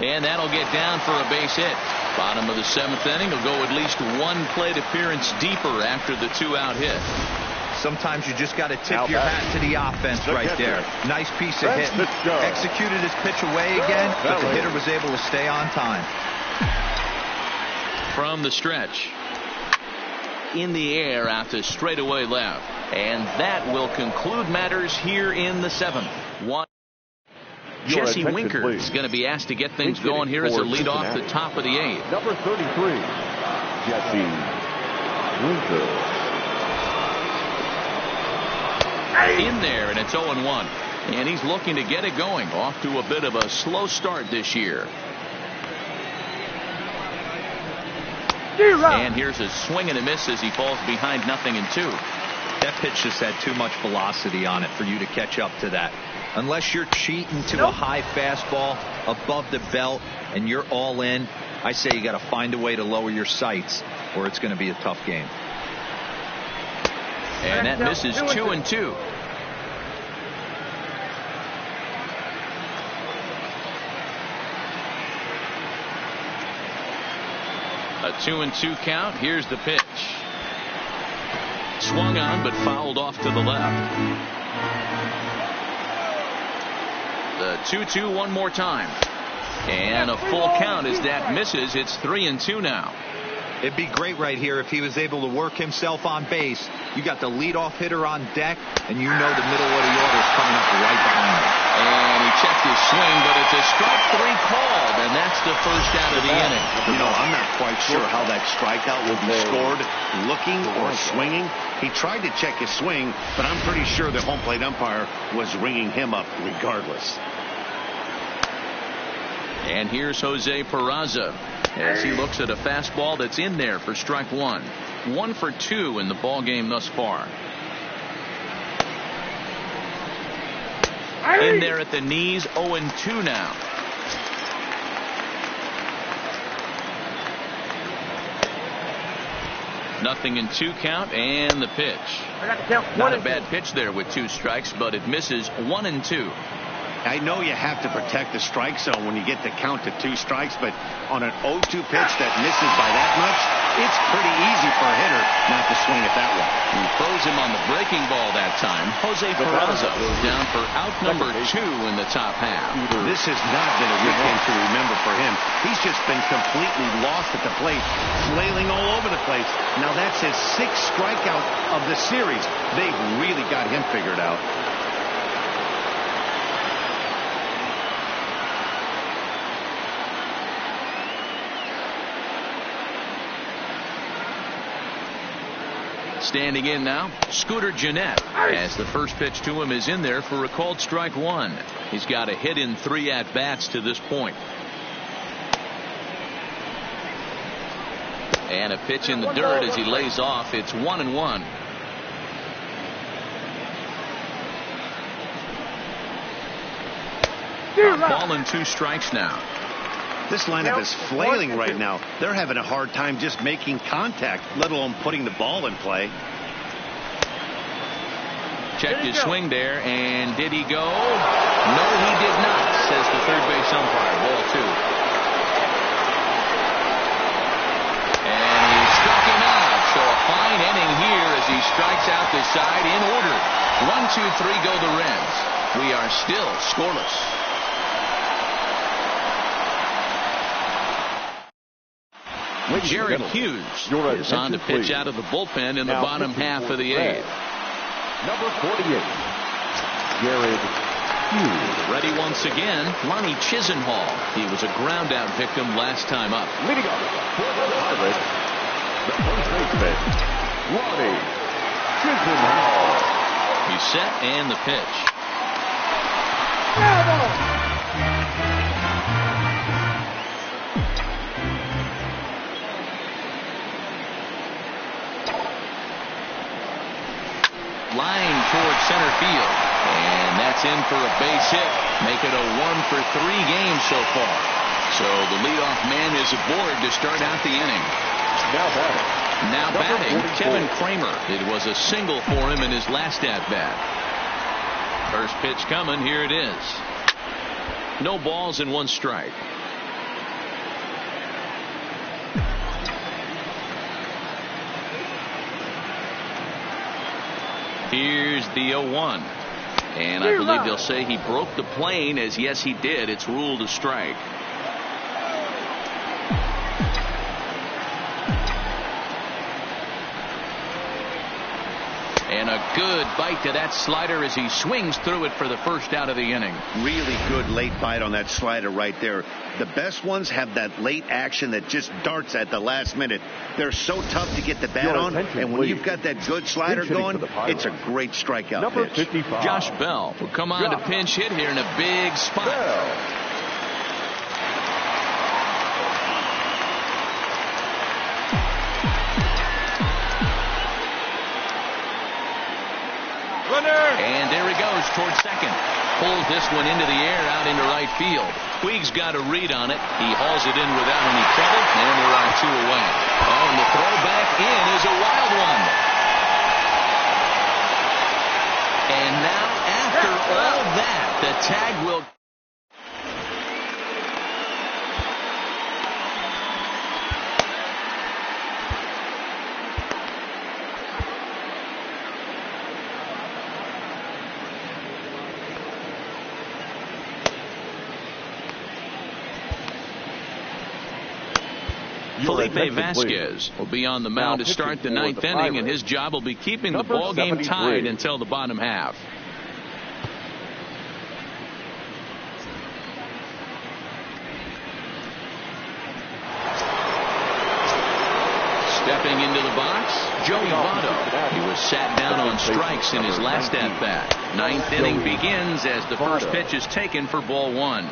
And that'll get down for a base hit. Bottom of the 7th inning. Will go at least one plate appearance deeper after the 2-out hit. Sometimes you just got to tip your hat to the offense right there. Nice piece of hit. Executed his pitch away again, but the hitter was able to stay on time. From the stretch. In the air out to straightaway left. And that will conclude matters here in the 7th. Jesse Winker is going to be asked to get things going here as a lead off the top of the 8th. Number 33, Jesse Winker. In there, and it's 0-1. And he's looking to get it going. Off to a bit of a slow start this year. And here's a swing and a miss as he falls behind 0-2. That pitch just had too much velocity on it for you to catch up to that. Unless you're cheating to a high fastball above the belt and you're all in, I say you got to find a way to lower your sights or it's going to be a tough game. And that misses 2-2. A 2-2 count. Here's the pitch. Swung on but fouled off to the left. The 2-2 one more time. And a full count as that misses. It's 3-2 now. It'd be great right here if he was able to work himself on base. You got the leadoff hitter on deck, and you know the middle of the order is coming up right behind him. And he checked his swing, but it's a strike 3 called, and that's the first out of the inning. You know, I'm not quite sure how that strikeout will be scored, looking or swinging. He tried to check his swing, but I'm pretty sure the home plate umpire was ringing him up regardless. And here's Jose Peraza as he looks at a fastball that's in there for strike 1. 1 for 2 in the ball game thus far. In there at the knees, 0-2 now. Nothing in 2 count and the pitch. Not a bad pitch there with 2 strikes, but it misses 1-2. I know you have to protect the strike zone when you get the count to 2 strikes, but on an 0-2 pitch that misses by that much, it's pretty easy for a hitter not to swing at that one. He throws him on the breaking ball that time. Jose Peraza goes down for out number 2 in the top half. This has not been a weekend to remember for him. He's just been completely lost at the plate, flailing all over the place. Now that's his 6th strikeout of the series. They've really got him figured out. Standing in now, Scooter Gennett, as the first pitch to him is in there for a called strike 1. He's got a hit in 3 at-bats to this point. And a pitch in the dirt as he lays off. It's 1-1. Ball and 2 strikes now. This lineup is flailing right now. They're having a hard time just making contact, let alone putting the ball in play. Checked his swing there, and did he go? No, he did not, says the third base umpire. Ball 2. And he struck him out. So a fine inning here as he strikes out the side in order. 1, 2, 3 go the Reds. We are still scoreless. Jared Hughes is on to pitch out of the bullpen in the bottom half of the 8th. Number 48, Jared Hughes. Ready once again, Lonnie Chisenhall. He was a ground-out victim last time up. Leading off for the Pirates, the first baseman, Lonnie Chisenhall. He's set and the pitch. Line towards center field, and that's in for a base hit. Make it a 1-for-3 game so far. So the leadoff man is aboard to start out the inning. Now batting, Kevin Kramer. It was a single for him in his last at-bat. First pitch coming. Here it is. No balls and 1 strike. Here's the 0-1. And I believe they'll say he broke the plane, as yes he did. It's ruled a strike. And a good bite to that slider as he swings through it for the first out of the inning. Really good late bite on that slider right there. The best ones have that late action that just darts at the last minute. They're so tough to get the bat on, and when you've got that good slider going, it's a great strikeout pitch. 55. Josh Bell will come on to pinch hit here in a big spot. And there he goes towards second. Pulls this one into the air out into right field. Puig's got a read on it. He hauls it in without any trouble. And there are 2 away. Oh, and the throw back in is a wild one. And now after all that, the tag will... Felipe Vasquez will be on the mound to start the 9th inning, and his job will be keeping the ball game tied until the bottom half. Stepping into the box, Joey Votto. He was sat down on strikes in his last at-bat. 9th inning begins as the first pitch is taken for ball 1.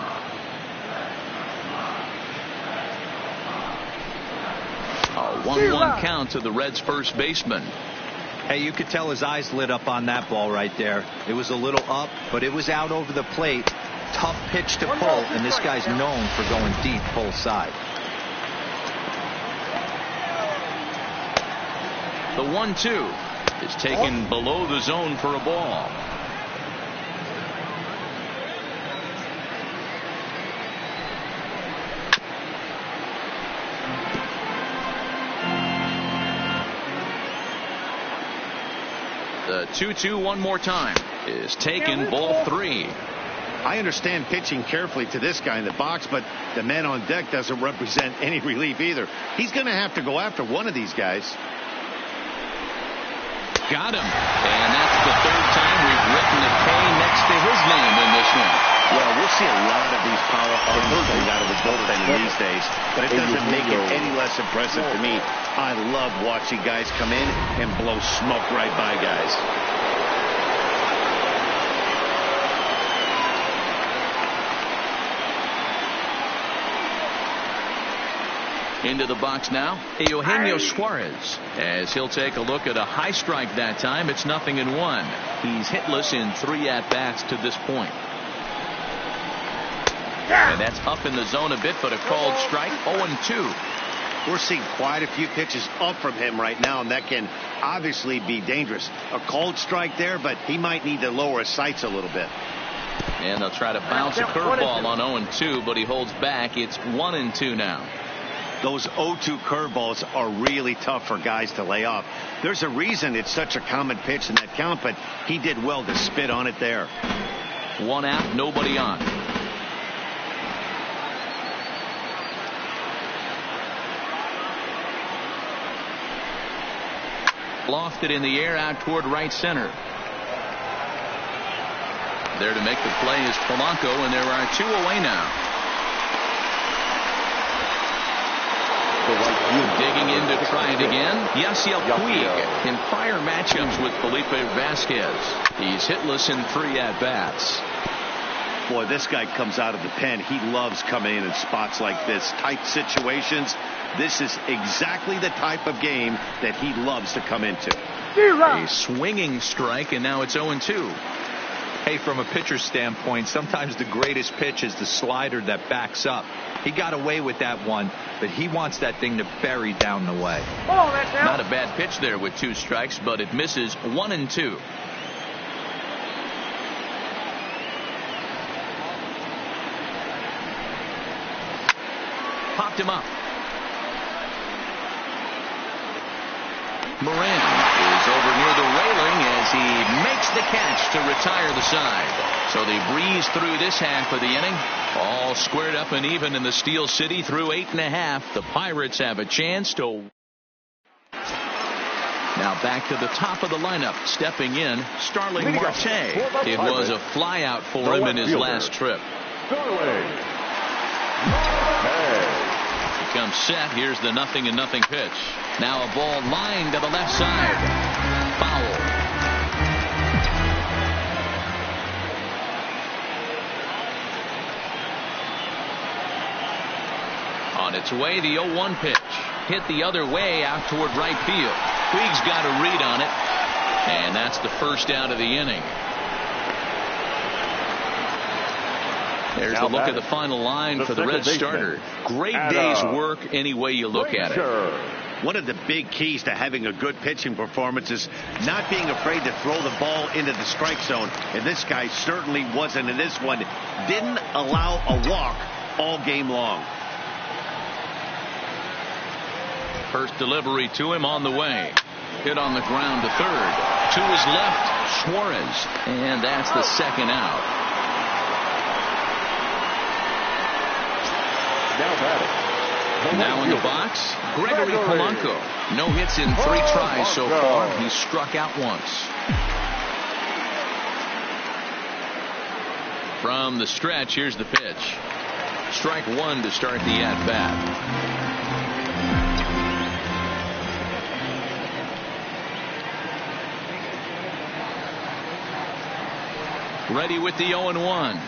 A 1-1 count to the Reds' first baseman. Hey, you could tell his eyes lit up on that ball right there. It was a little up, but it was out over the plate. Tough pitch to pull, and this guy's known for going deep full side. The 1-2 is taken below the zone for a ball. The 2-2 one more time is taken, ball 3. I understand pitching carefully to this guy in the box, but the man on deck doesn't represent any relief either. He's going to have to go after one of these guys. Got him. And that's the 3rd time we've written a K next to his name in this one. Well, we'll see a lot of these power arms coming out of the bullpen these days, but it doesn't make it any less impressive to me. I love watching guys come in and blow smoke right by guys. Into the box now, Eugenio Suarez, as he'll take a look at a high strike that time. It's 0-1. He's hitless in 3 at-bats to this point. And that's up in the zone a bit, but a called strike. 0-2. We're seeing quite a few pitches up from him right now, and that can obviously be dangerous. A called strike there, but he might need to lower his sights a little bit. And they'll try to bounce a curveball on 0-2, but he holds back. It's 1-2 now. Those 0-2 curveballs are really tough for guys to lay off. There's a reason it's such a common pitch in that count, but he did well to spit on it there. 1 out, nobody on. Lofted in the air out toward right center. There to make the play is Polanco, and there are 2 away now. Digging in to try it again. Yasiel Puig in prior matchups with Felipe Vasquez. He's hitless in 3 at-bats. Boy, this guy comes out of the pen. He loves coming in spots like this. Tight situations. This is exactly the type of game that he loves to come into. A swinging strike, and now it's 0-2. Hey, from a pitcher's standpoint, sometimes the greatest pitch is the slider that backs up. He got away with that one, but he wants that thing to bury down the way. Not a bad pitch there with 2 strikes, but it misses 1-2. Popped him up. Moran is over near the railing as he makes the catch to retire the side. So they breeze through this half of the inning. All squared up and even in the Steel City through 8.5. The Pirates have a chance to. Now back to the top of the lineup. Stepping in, Starling Marte. It was a flyout for him in his last trip. He comes set. Here's the 0-0 pitch. Now a ball lined to the left side. Foul. On its way, the 0-1 pitch. Hit the other way out toward right field. Puig's got a read on it. And that's the first out of the inning. There's a look at the final line for the Red starter. Great day's work any way you look at it. One of the big keys to having a good pitching performance is not being afraid to throw the ball into the strike zone. And this guy certainly wasn't in this one. Didn't allow a walk all game long. First delivery to him on the way. Hit on the ground to third. To his left, Suarez. And that's the second out. Now in the box, Gregory Polanco. No hits in 3 tries so far. He's struck out once. From the stretch, here's the pitch. Strike 1 to start the at-bat. Ready with the 0-1.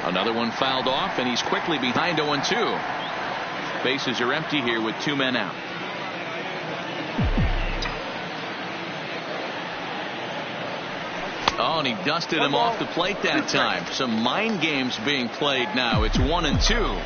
Another one fouled off, and he's quickly behind 0-2. Bases are empty here with 2 men out. Oh, and he dusted him off the plate that time. Some mind games being played now. It's 1-2.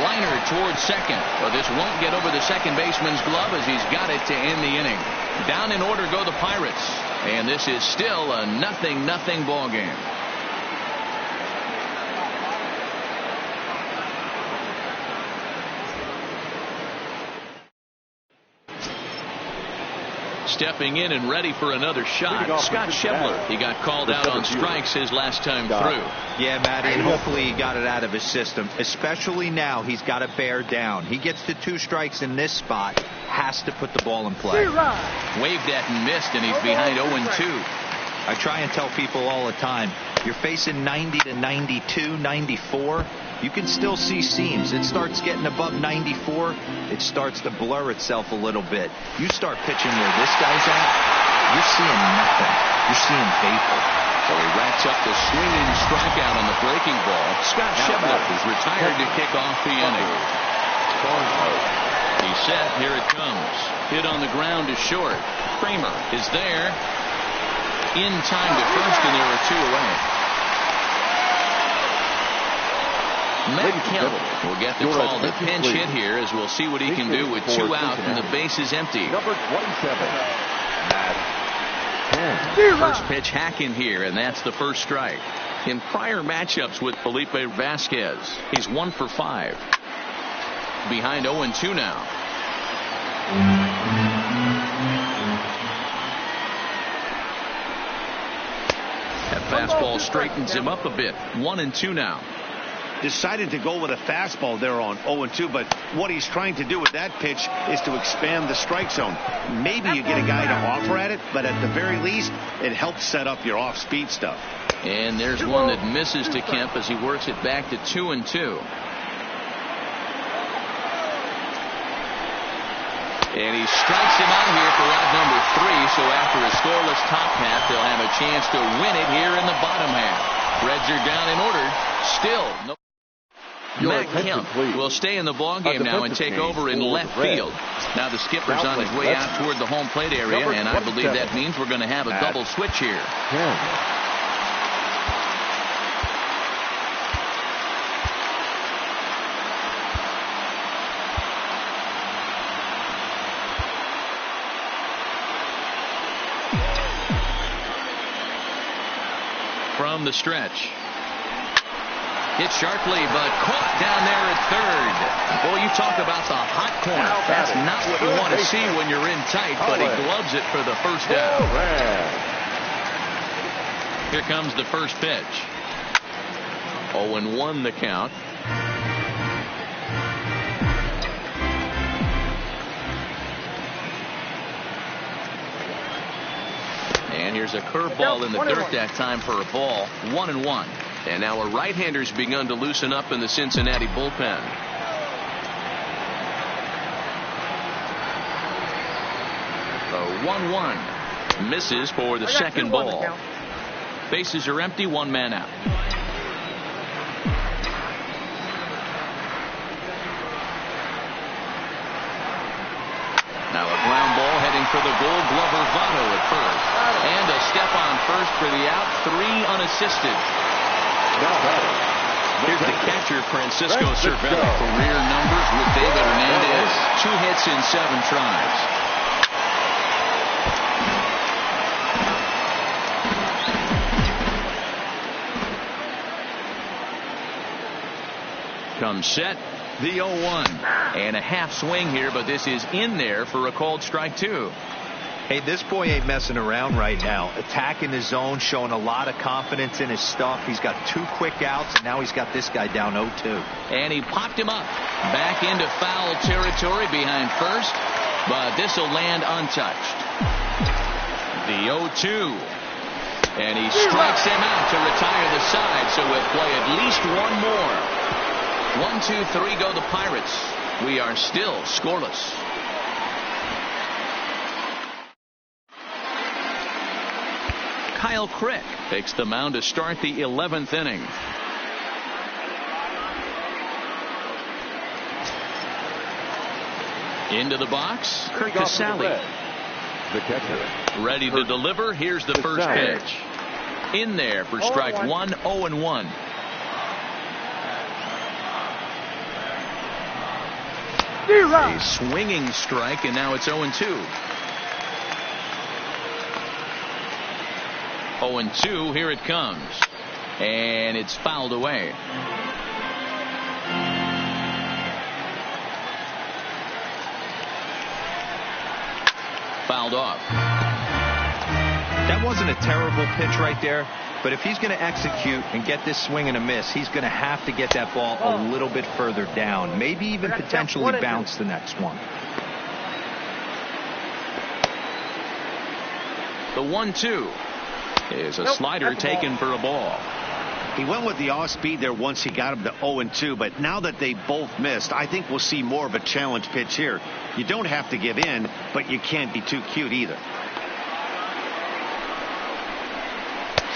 Liner towards second. Well, this won't get over the second baseman's glove as he's got it to end the inning. Down in order go the Pirates. And this is still a 0-0 ball game. Stepping in and ready for another shot, Scott Schebler. He got called out on strikes his last time through. Yeah, Matty, and hopefully he got it out of his system. Especially now, he's got to bear down. He gets the 2 strikes in this spot, has to put the ball in play. Waved at and missed, and he's behind 0-2. I try and tell people all the time, you're facing 90 to 92, 94. You can still see seams. It starts getting above 94. It starts to blur itself a little bit. You start pitching where this guy's at, you're seeing nothing. You're seeing vapor. So he racks up the swinging strikeout on the breaking ball. Scott Schebler is retired to kick off the inning. He's set. Here it comes. Hit on the ground is short. Kramer is there. In time to first, and there are 2 away. Matt Kemp will get the call to pinch hit here as we'll see what he can do with 2 out and the base is empty. Number 27, Matt Kemp. First pitch hacking here, and that's the first strike. In prior matchups with Felipe Vasquez, he's 1 for 5. Behind 0-2 now. That fastball straightens him up a bit. 1-2 now. Decided to go with a fastball there on 0-2, but what he's trying to do with that pitch is to expand the strike zone. Maybe you get a guy to offer at it, but at the very least, it helps set up your off-speed stuff. And there's one that misses to Kemp as he works it back to 2-2. And he strikes him out here for out number 3. So after a scoreless top half, they'll have a chance to win it here in the bottom half. Reds are down in order. Still no. Matt Kemp will stay in the ballgame now and take over in left field. Now the skipper's on his way out toward the home plate area, and I believe that means we're going to have a double switch here. From the stretch. Hit sharply, but caught down there at third. Boy, you talk about the hot corner. That's not what you want to see when you're in tight, but he gloves it for the first down. Here comes the first pitch. 0-1 the count. And here's a curveball in the dirt that time for a ball. 1-1. And now a right-hander's begun to loosen up in the Cincinnati bullpen. The 1-1 misses for the second ball. Bases are empty, one man out. Now a ground ball heading for the Gold Glover Votto at first. And a step on first for the out, 3 unassisted. Here's the catcher, Francisco Cervelli. Career numbers with David Hernandez. 2 hits in 7 tries. Comes set. The 0-1. And a half swing here, but this is in there for a called strike 2. Hey, this boy ain't messing around right now. Attacking the zone, showing a lot of confidence in his stuff. He's got 2 quick outs, and now he's got this guy down 0-2. And he popped him up. Back into foul territory behind first, but this will land untouched. The 0-2. And he strikes him out to retire the side, so we'll play at least one more. 1, 2, 3 go the Pirates. We are still scoreless. Kyle Crick takes the mound to start the 11th inning. Into the box, Kurt Casale. The catcher. Ready to deliver. Here's the first pitch. In there for strike 1, 0-1. A swinging strike, and now it's 0-2. 0-2, here it comes. And it's fouled away. Fouled off. That wasn't a terrible pitch right there, but if he's going to execute and get this swing and a miss, he's going to have to get that ball a little bit further down, maybe even potentially bounce the next one. The 1-2 is a slider taken for a ball. He went with the off speed there once he got him to 0-2, but now that they both missed, I think we'll see more of a challenge pitch here. You don't have to give in, but you can't be too cute either.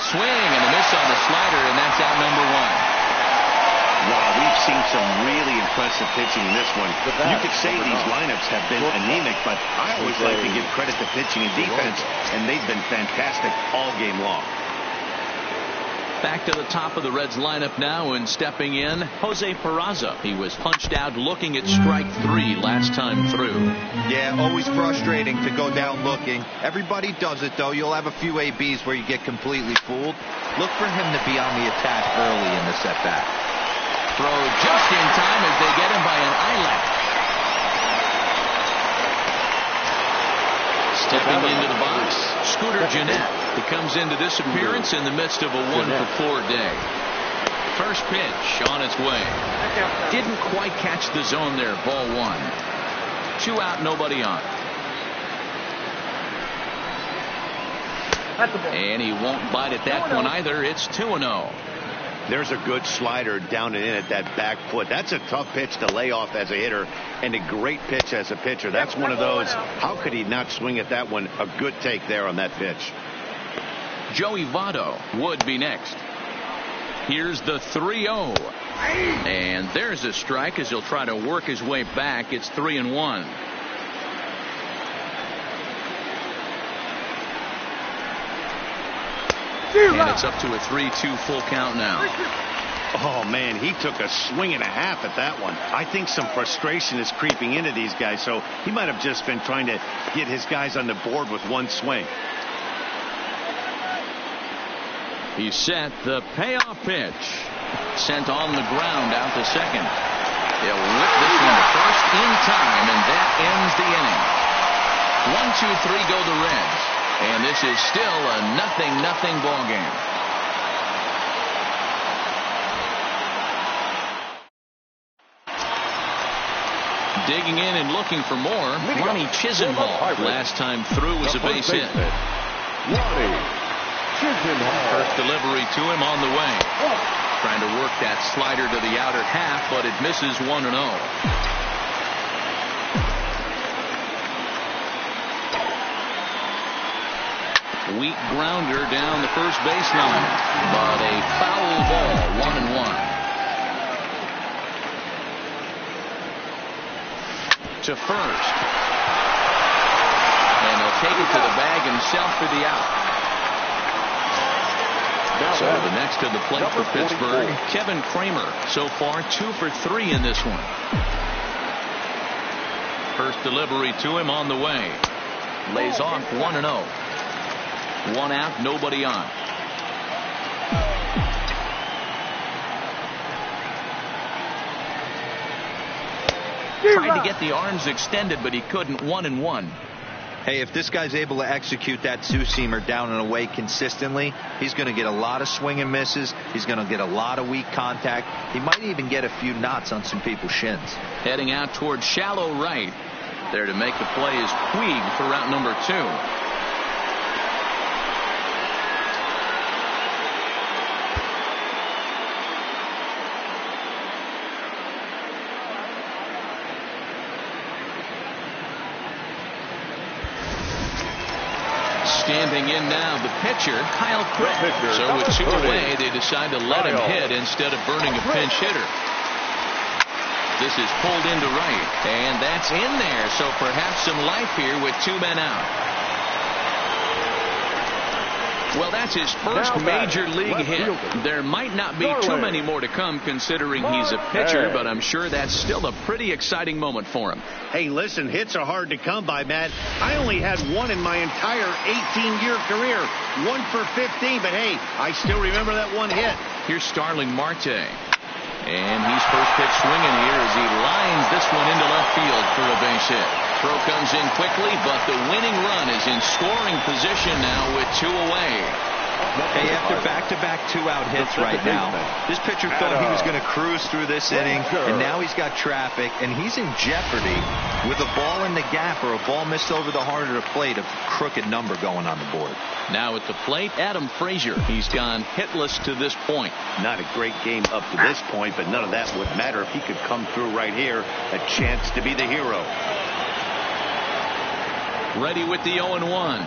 Swing and a miss on the slider, and that's out number 1. Wow, we've seen some really impressive pitching in this one. You could say these lineups have been anemic, but I always like to give credit to pitching and defense, and they've been fantastic all game long. Back to the top of the Reds lineup now, and stepping in, Jose Peraza. He was punched out looking at strike 3 last time through. Yeah, always frustrating to go down looking. Everybody does it, though. You'll have a few ABs where you get completely fooled. Look for him to be on the attack early in the setback. Throw just in time as they get him by an eyelash. Stepping into the box, Scooter Gennett. He comes into this appearance in the midst of a 1-for-4 day. First pitch on its way. Didn't quite catch the zone there. Ball 1. 2 out, nobody on. And he won't bite at that one either. It's 2-0. There's a good slider down and in at that back foot. That's a tough pitch to lay off as a hitter, and a great pitch as a pitcher. That's one of those. How could he not swing at that one? A good take there on that pitch. Joey Votto would be next. Here's the 3-0. And there's a strike as he'll try to work his way back. It's 3-1. And it's up to a 3-2 full count now. Oh, man, he took a swing and a half at that one. I think some frustration is creeping into these guys, so he might have just been trying to get his guys on the board with one swing. He set the payoff pitch. Sent on the ground out to second. They'll whip this one to first in time, and that ends the inning. 1-2-3 go the Reds. And this is still a 0-0 ball game. Digging in and looking for more, Ronnie Chisenhall. Last time through was a base hit. First delivery to him on the way. Trying to work that slider to the outer half, but it misses 1-0. Weak grounder down the first baseline, but a foul ball, 1-1. To first. And he'll take it to the bag himself for the out. So the next to the plate for Pittsburgh, Kevin Kramer. So far 2 for 3 in this one. First delivery to him on the way. Lays off 1-0. 1 out, nobody on. Tried to get the arms extended, but he couldn't. 1-1. Hey, if this guy's able to execute that two-seamer down and away consistently, he's going to get a lot of swing and misses. He's going to get a lot of weak contact. He might even get a few knots on some people's shins. Heading out towards shallow right. There to make the play is Puig for route number 2. Standing in now, the pitcher, Kyle Crick. So with 2 away, they decide to let him hit instead of burning a pinch hitter. This is pulled into right, and that's in there. So perhaps some life here with 2 men out. Well, that's his first major league hit. There might not be too many more to come considering he's a pitcher, but I'm sure that's still a pretty exciting moment for him. Hey, listen, hits are hard to come by, Matt. I only had 1 in my entire 18-year career. 1 for 15, but hey, I still remember that 1 hit. Here's Starling Marte. And he's first pitch swinging here as he lines this one into left field for a base hit. Throw comes in quickly, but the winning run is in scoring position now with 2 away. Hey, after back-to-back 2-out hits right now, this pitcher thought he was going to cruise through this inning, and now he's got traffic, and he's in jeopardy with a ball in the gap or a ball missed over the heart of the plate, a crooked number going on the board. Now at the plate, Adam Frazier. He's gone hitless to this point. Not a great game up to this point, but none of that would matter if he could come through right here. A chance to be the hero. Ready with the 0-1.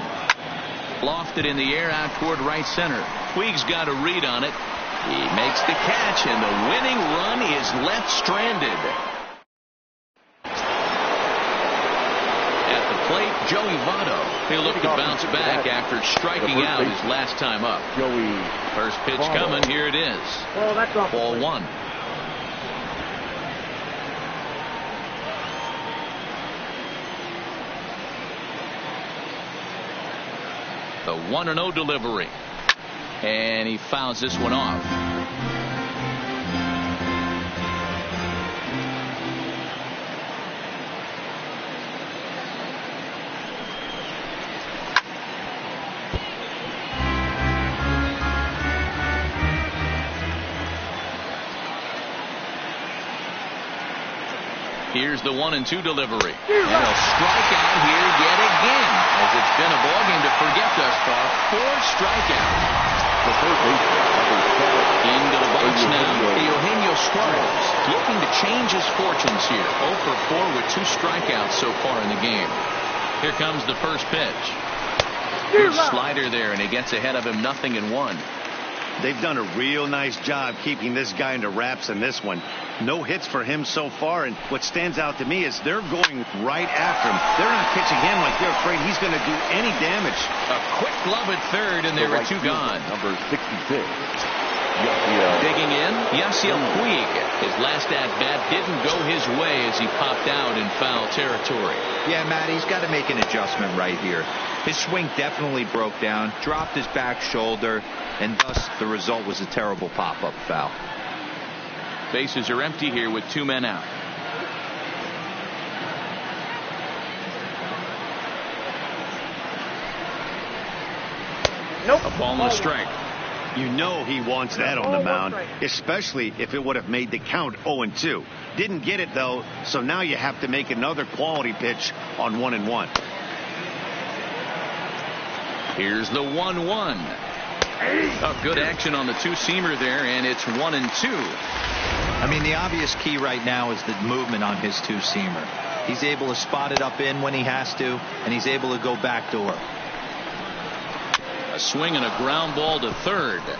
Lofted in the air out toward right center. Puig's got a read on it. He makes the catch, and the winning run is left stranded. At the plate, Joey Votto. He'll look to bounce back after striking out his last time up. First pitch coming. Here it is. Ball 1. The 1-0 delivery. And he fouls this one off. Here's the 1-2 delivery. And a strikeout here yet again, as it's been a ballgame to forget thus far. 4 strikeouts. Into the box now, Eugenio Suarez looking to change his fortunes here. 0 for 4 with 2 strikeouts so far in the game. Here comes the first pitch. Good slider there, and he gets ahead of him 0-1. They've done a real nice job keeping this guy into wraps in this one. No hits for him so far, and what stands out to me is they're going right after him. They're not pitching him like they're afraid he's going to do any damage. A quick glove at third, and there were two gone. Number 66. Digging in, Yasiel Puig. His last at-bat didn't go his way as he popped out in foul territory. Yeah, Matt, he's got to make an adjustment right here. His swing definitely broke down, dropped his back shoulder, and thus the result was a terrible pop-up foul. Bases are empty here with 2 men out. Nope. A ball and a strike. You know he wants that on the mound, especially if it would have made the count 0-2. Didn't get it, though, so now you have to make another quality pitch on 1-1. Here's the 1-1. A good action on the two-seamer there, and it's 1-2. I mean, the obvious key right now is the movement on his two-seamer. He's able to spot it up in when he has to, and he's able to go backdoor. A swing and a ground ball to third. Throw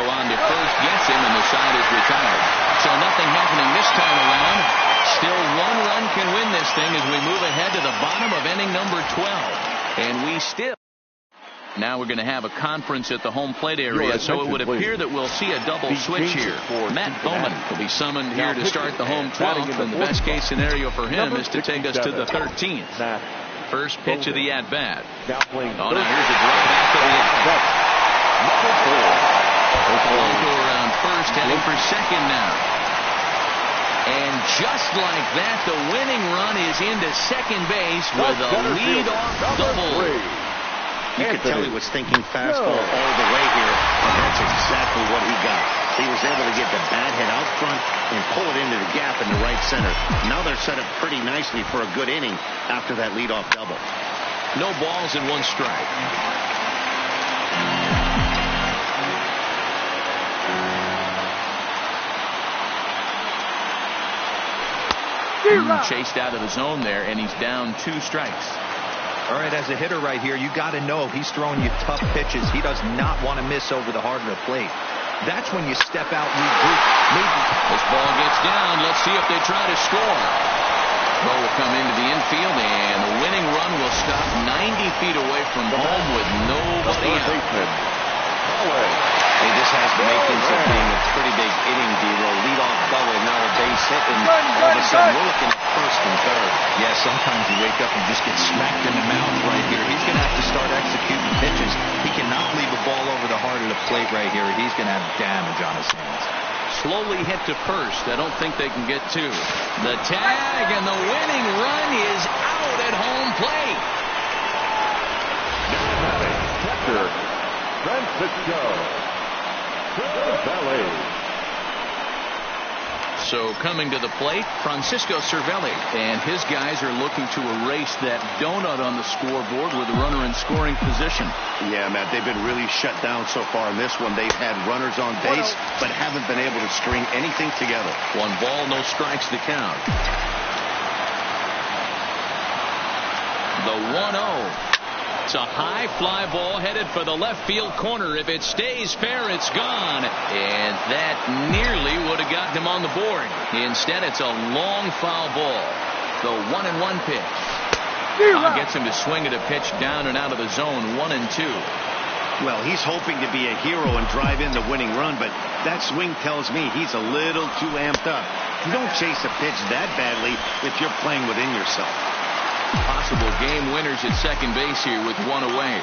on to first gets him, and the side is retired. So nothing happening this time around. Still 1 run can win this thing as we move ahead to the bottom of inning number 12. And we still... Now we're going to have a conference at the home plate area, so it would appear that we'll see a double switch here. Matt Bowman will be summoned here to start the home 12th, and the best case scenario for him is to take us to the 13th. First pitch of the at-bat. Oh, now here's a drive after the at-bat. Go around first, heading for second now. And just like that, the winning run is into second base with a lead-off double. You could tell he was thinking fastball all the way here, and that's exactly what he got. He was able to get the bat hit out front and pull it into the gap in the right center. Now they're set up pretty nicely for a good inning after that leadoff double. No balls and 1 strike. Chased out of the zone there, and he's down 2 strikes. All right, as a hitter right here, you got to know if he's throwing you tough pitches, he does not want to miss over the heart of the plate. That's when you step out, regroup. Maybe this ball gets down. Let's see if they try to score. Ball will come into the infield, and the winning run will stop 90 feet away from home with nobody out. Hey, this has the makings of being a pretty big inning, D-Roll. Lead-off double, now a base hit, and all of a sudden we're looking at first and third. Yeah, sometimes you wake up and just get smacked in the mouth right here. He's going to have to start executing pitches. He cannot leave a ball over the heart of the plate right here. He's going to have damage on his hands. Slowly hit to first. I don't think they can get 2. The tag, and the winning run is out at home plate. Catcher Francisco Cervelli. So coming to the plate, Francisco Cervelli, and his guys are looking to erase that donut on the scoreboard with a runner in scoring position. Yeah, Matt, they've been really shut down so far in this one. They've had runners on base, but haven't been able to string anything together. 1 ball, no strikes to count. The 1-0. It's a high fly ball headed for the left field corner. If it stays fair, it's gone. And that nearly would have gotten him on the board. Instead, it's a long foul ball. The 1-1 pitch. Gets him to swing at a pitch down and out of the zone. 1-2. Well, he's hoping to be a hero and drive in the winning run, but that swing tells me he's a little too amped up. You don't chase a pitch that badly if you're playing within yourself. Possible game winners at second base here with 1 away.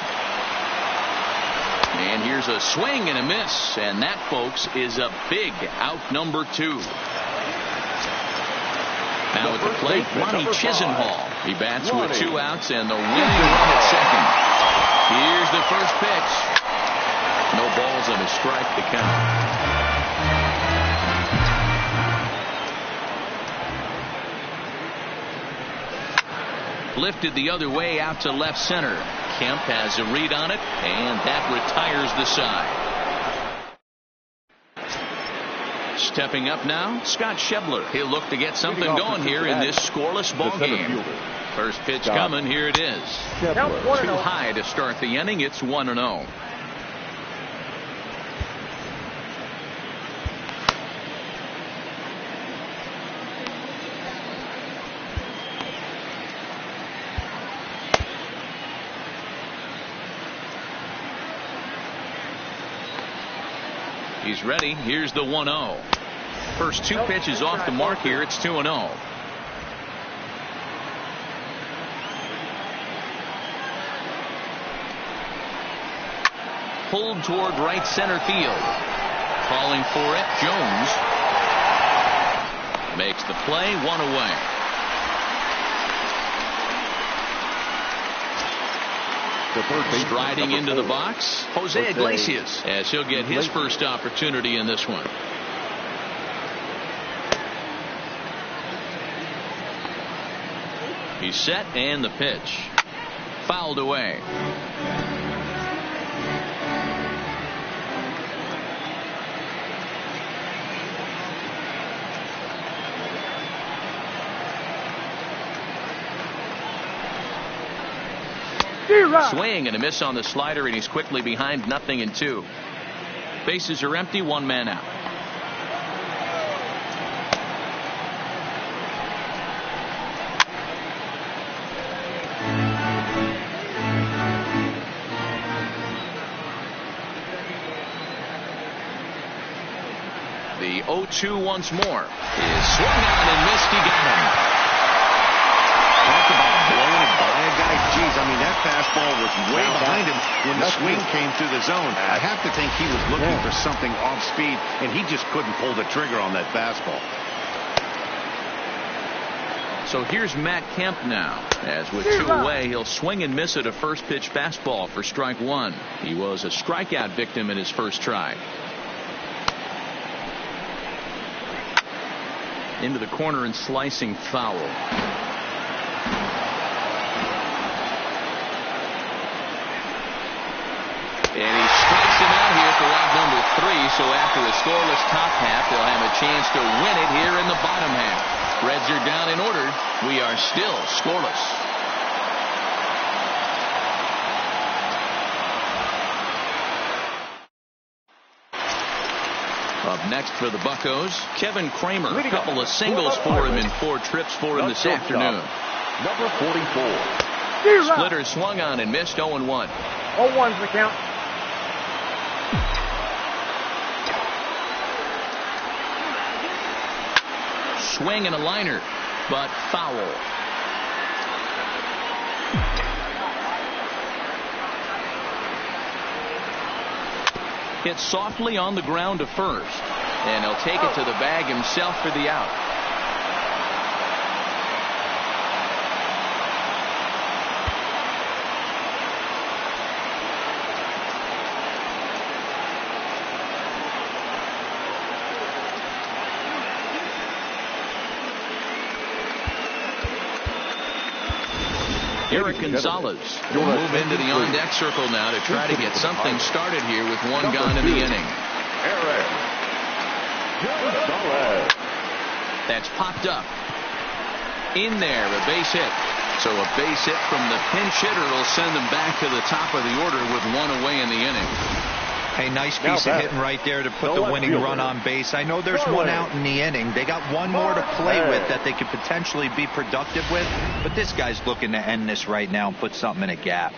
And here's a swing and a miss. And that, folks, is a big out number 2. Now at the plate, Ronnie Chisenhall. He bats with 2 outs and the winning run at second. Here's the first pitch. No balls and a strike to count. Lifted the other way out to left center. Kemp has a read on it, and that retires the side. Stepping up now, Scott Schebler. He'll look to get something going here in this scoreless ball game. First pitch coming. Here it is. Too high to start the inning. It's 1-0. He's ready. Here's the 1-0. First two pitches off the mark here. It's 2-0. Pulled toward right center field. Calling for it, Jones. Makes the play, one away. Striding into the box, Jose Iglesias, as he'll get his first opportunity in this one. He's set, and the pitch. Fouled away. Swing and a miss on the slider, and he's quickly behind 0-2. Bases are empty, one man out. The 0-2 once more. Is swung on and missed. He got him. Talk about blowing it by a guy. Geez, I mean, that fastball was way behind him when the swing came through the zone. I have to think he was looking for something off speed, and he just couldn't pull the trigger on that fastball. So here's Matt Kemp now. As with two away, he'll swing and miss at a first pitch fastball for strike one. He was a strikeout victim in his first try. Into the corner and slicing foul. And he strikes him out here for out number 3. So after a scoreless top half, they'll have a chance to win it here in the bottom half. Reds are down in order. We are still scoreless. Up next for the Buccos, Kevin Kramer. A couple of singles for him in 4 trips for him this afternoon. Number 44. Splitter swung on and missed. 0-1. 0-1's the count. Swing and a liner, but foul. Hit softly on the ground to first, and he'll take it to the bag himself for the out. Eric Gonzalez will move into the on-deck circle now to try to get something started here with one gone in the inning. Eric Gonzalez. That's popped up. In there, a base hit. So a base hit from the pinch hitter will send them back to the top of the order with one away in the inning. Hey, nice piece of hitting right there to put the winning run on base. I know there's one out in the inning. They got one more to play with that they could potentially be productive with. But this guy's looking to end this right now and put something in a gap.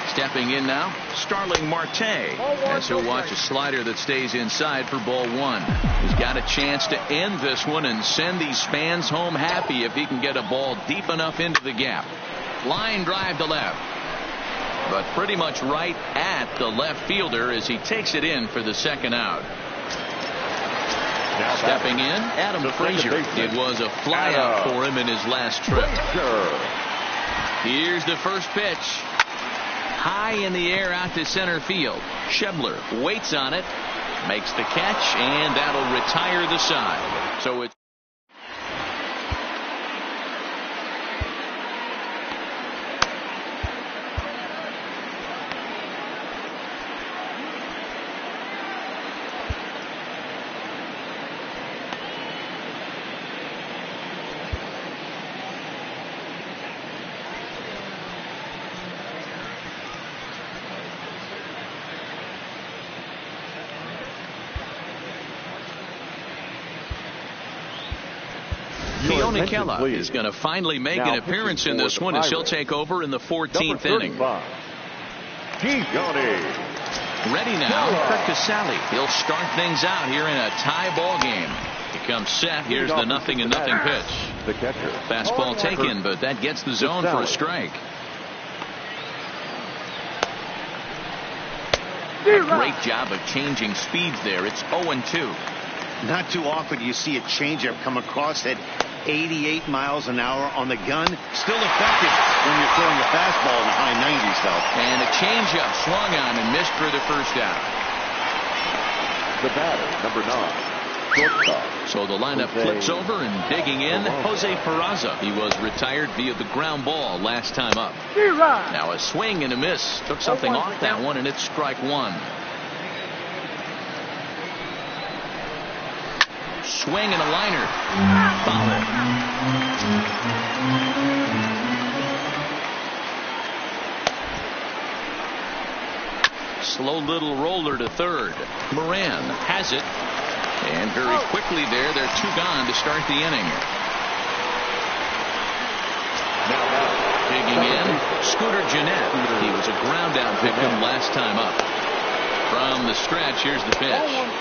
Stepping in now, Starling Marte, as he'll watch a slider that stays inside for ball one. He's got a chance to end this one and send these fans home happy if he can get a ball deep enough into the gap. Line drive to left, but pretty much right at the left fielder as he takes it in for the second out. Stepping in, Adam Frazier. It was a fly out for him in his last trip. Here's the first pitch. High in the air out to center field. Schebler waits on it, makes the catch, and that'll retire the side. So it's Fiona Kella is going to finally make an appearance in this one as she'll take over in the 14th inning. Ready now, Kirk Casale. He'll start things out here in a tie ball game. He comes set. Here's the 0-0 pitch. The catcher. Fastball taken, but that gets the zone for a strike. A great job of changing speeds there. It's 0-2. Not too often you see a changeup come across at 88 miles an hour on the gun. Still effective when you're throwing a fastball in the high 90s, though. And a changeup swung on and missed for the first out. The batter, number 9, shortstop. So the lineup flips over and digging in, Jose Peraza. He was retired via the ground ball last time up. Now a swing and a miss. Took something off that one, and it's strike one. Swing and a liner. Foul. Slow little roller to third. Moran has it. And very quickly there, they're 2 gone to start the inning. Digging in, Scooter Gennett. He was a ground out victim last time up. From the stretch, here's the pitch.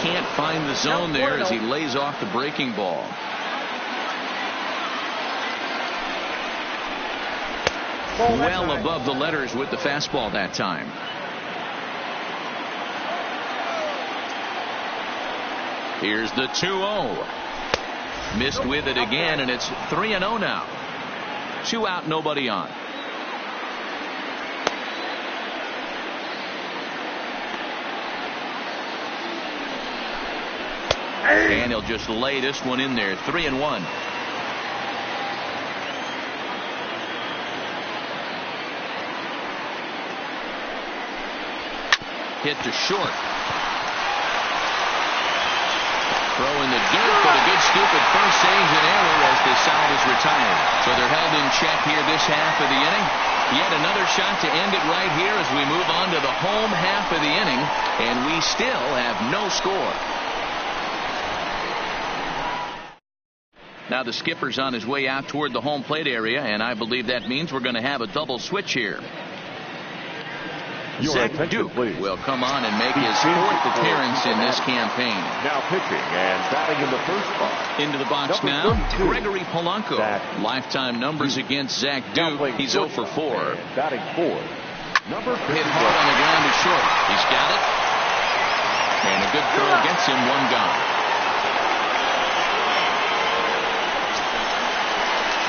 Can't find the zone there as he lays off the breaking ball. Well above the letters with the fastball that time. Here's the 2-0. Missed with it again, and it's 3-0 now. 2 out, nobody on. And he'll just lay this one in there. 3-1. Hit to short. Throw in the dirt, but a good scoop at first saves an error as the side is retired. So they're held in check here this half of the inning. Yet another shot to end it right here as we move on to the home half of the inning, and we still have no score. Now the skipper's on his way out toward the home plate area, and I believe that means we're going to have a double switch here. Zach Duke will come on and make his 4th appearance in this campaign. Now pitching and batting in the first box. Into the box now, Gregory Polanco. Lifetime numbers against Zach Duke. He's 0 for 4. Batting 4th. Number 54. Hit hard on the ground to short. He's got it. And a good throw against him, 1 gone.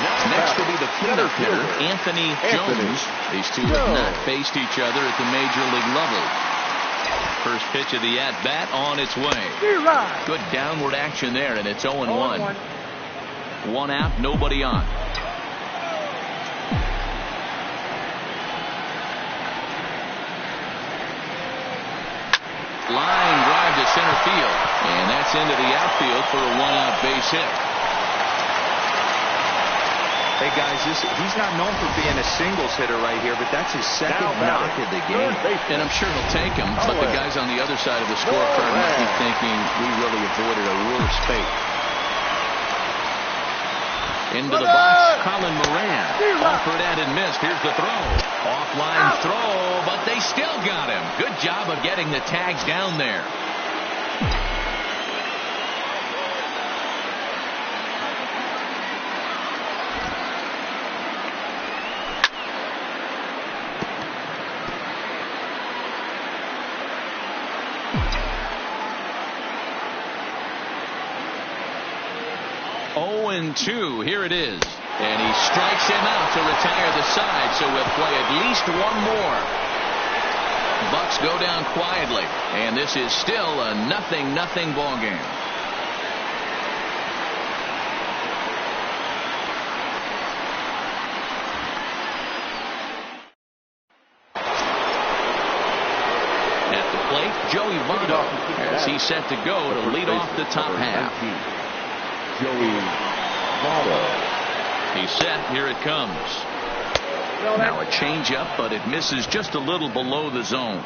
Next will be the cleanup hitter, Anthony Jones. These two have not faced each other at the major league level. First pitch of the at-bat on its way. Good downward action there, and it's 0-1. 1 out, nobody on. Line drive to center field, and that's into the outfield for a 1-out base hit. Hey guys, he's not known for being a singles hitter right here, but that's his second knock of the game. And I'm sure he'll take him, but the guys on the other side of the scorecard must be thinking we really avoided a worse fate. Into the box, Colin Moran. Offered and missed. Here's the throw. Offline throw, but they still got him. Good job of getting the tags down there. And 2. Here it is. And he strikes him out to retire the side, so we'll play at least 1 more. Bucks go down quietly, and this is still a 0-0 ball game. At the plate, Joey Votto, as he's set to go to lead off the top half. Joey Votto. He's set. Here it comes. Now a changeup, but it misses just a little below the zone.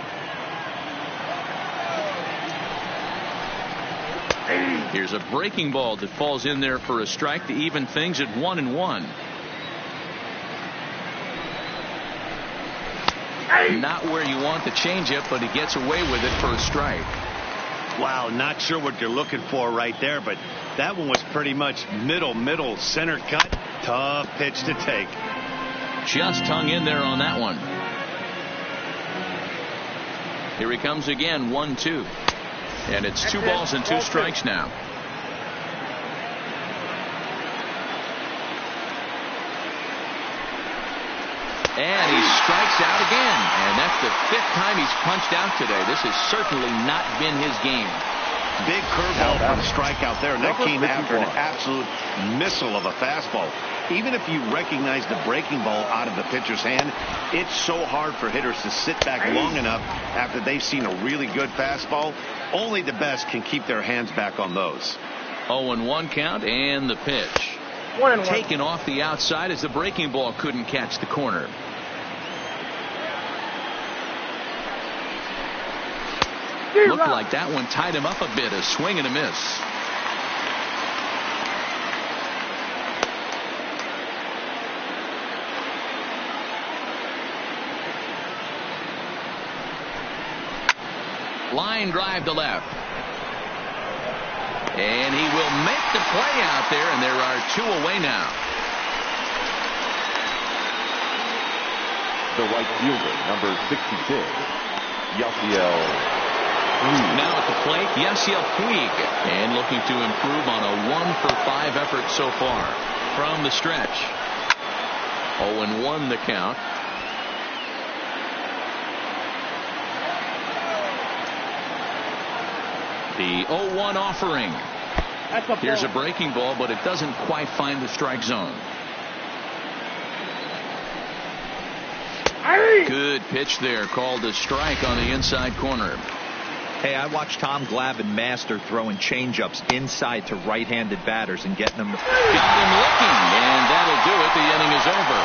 Here's a breaking ball that falls in there for a strike to even things at 1-1. Not where you want the changeup, but he gets away with it for a strike. Wow, not sure what you're looking for right there, but that one was pretty much middle, center cut. Tough pitch to take. Just hung in there on that one. Here he comes again, 1-2. And it's 2 balls and 2 strikes now. And he strikes out again. And that's the 5th time he's punched out today. This has certainly not been his game. Big curveball for the strikeout there, and that came after an absolute missile of a fastball. Even if you recognize the breaking ball out of the pitcher's hand, it's so hard for hitters to sit back long enough after they've seen a really good fastball. Only the best can keep their hands back on those. 0-1 count and the pitch. 1-1. Taken off the outside as the breaking ball couldn't catch the corner. Looked like that one tied him up a bit. A swing and a miss. Line drive to left. And he will make the play out there, and there are 2 away now. The right fielder, number 66, Yasiel. Now at the plate, Yasiel Puig, and looking to improve on a 1-for-5 effort so far from the stretch. 0-1 the count. The 0-1 offering. Here's a breaking ball, but it doesn't quite find the strike zone. Good pitch there, called a strike on the inside corner. Hey, I watched Tom Glavine master throwing changeups inside to right-handed batters and getting them. Got him looking, and that'll do it. The inning is over.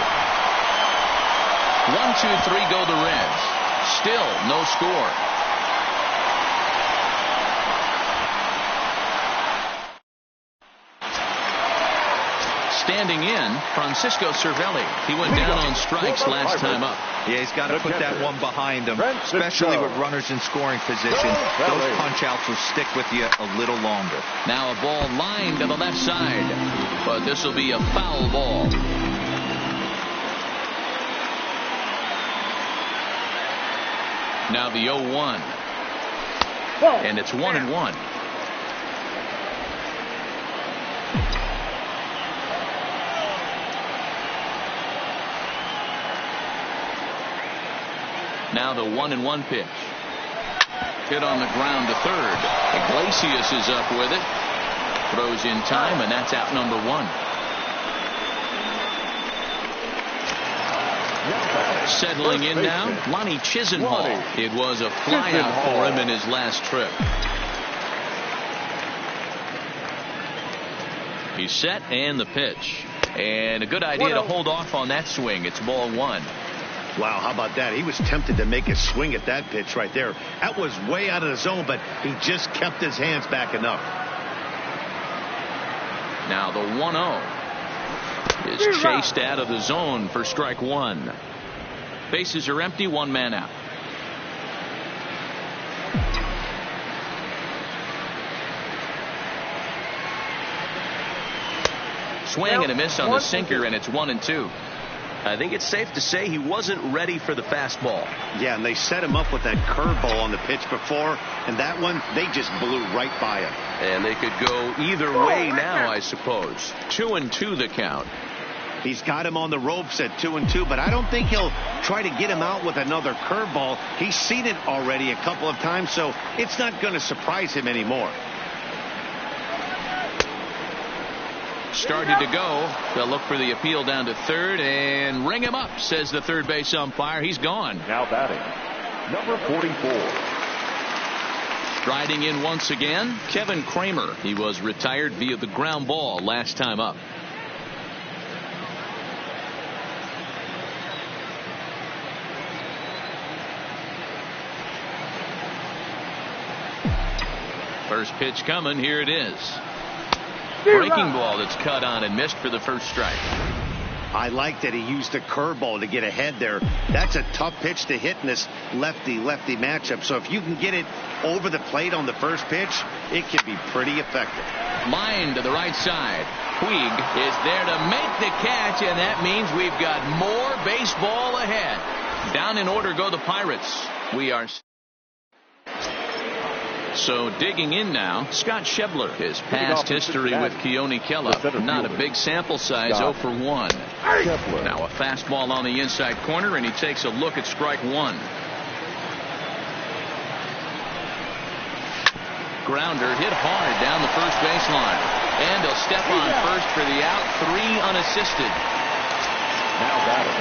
1-2-3 go the Reds. Still no score. Standing in, Francisco Cervelli. He went down on strikes last time up. Yeah, he's got to put that one behind him, especially with runners in scoring position. Those punch-outs will stick with you a little longer. Now a ball lined to the left side, but this will be a foul ball. Now the 0-1. And it's 1-1. Now the 1-1 pitch. Hit on the ground to third. Iglesias is up with it. Throws in time, and that's out number 1. Settling in now, Lonnie Chisenhall. It was a flyout for him in his last trip. He's set, and the pitch. And a good idea to hold off on that swing. It's ball 1. Wow, how about that? He was tempted to make a swing at that pitch right there. That was way out of the zone, but he just kept his hands back enough. Now the 1-0 is chased out of the zone for strike 1. Bases are empty, 1 man out. Swing and a miss on the sinker, and it's 1-2. I think it's safe to say he wasn't ready for the fastball. Yeah, and they set him up with that curveball on the pitch before, and that one, they just blew right by him. And they could go either way now, I suppose. 2-2 the count. He's got him on the ropes at 2-2, but I don't think he'll try to get him out with another curveball. He's seen it already a couple of times, so it's not going to surprise him anymore. Started to go. They'll look for the appeal down to third and ring him up, says the third base umpire. He's gone. Now batting, number 44. Striding in once again, Kevin Kramer. He was retired via the ground ball last time up. First pitch coming. Here it is. Breaking ball that's cut on and missed for the first strike. I like that he used the curveball to get ahead there. That's a tough pitch to hit in this lefty-lefty matchup. So if you can get it over the plate on the first pitch, it can be pretty effective. Line to the right side. Puig is there to make the catch, and that means we've got more baseball ahead. Down in order go the Pirates. We are... So digging in now, Scott Schebler. His past history with Keone Kela. Not a big sample size, 0 for 1. Now a fastball on the inside corner, and he takes a look at strike one. Grounder hit hard down the first baseline. And he'll step on first for the out. 3 unassisted.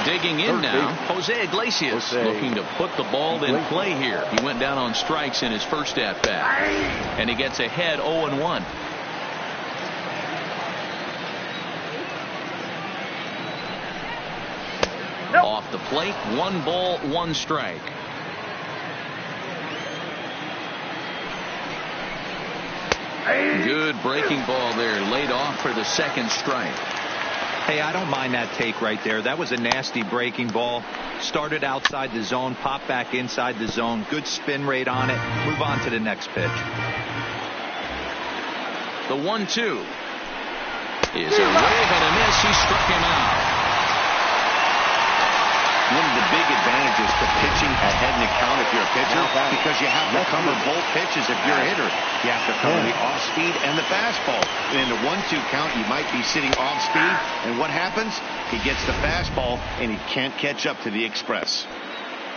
Digging in now, Jose Iglesias looking to put the ball in play here. He went down on strikes in his first at bat, and he gets ahead 0-1. Off the plate, 1 ball, 1 strike. Good breaking ball there, laid off for the second strike. Hey, I don't mind that take right there. That was a nasty breaking ball. Started outside the zone, popped back inside the zone. Good spin rate on it. Move on to the next pitch. The 1-2 is a wave and a miss. He struck him out. One of the big advantages to pitching ahead in the count if you're a pitcher, because you have to cover both pitches if you're a hitter. You have to cover the off-speed and the fastball. And in the 1-2 count, you might be sitting off-speed, and what happens? He gets the fastball, and he can't catch up to the express.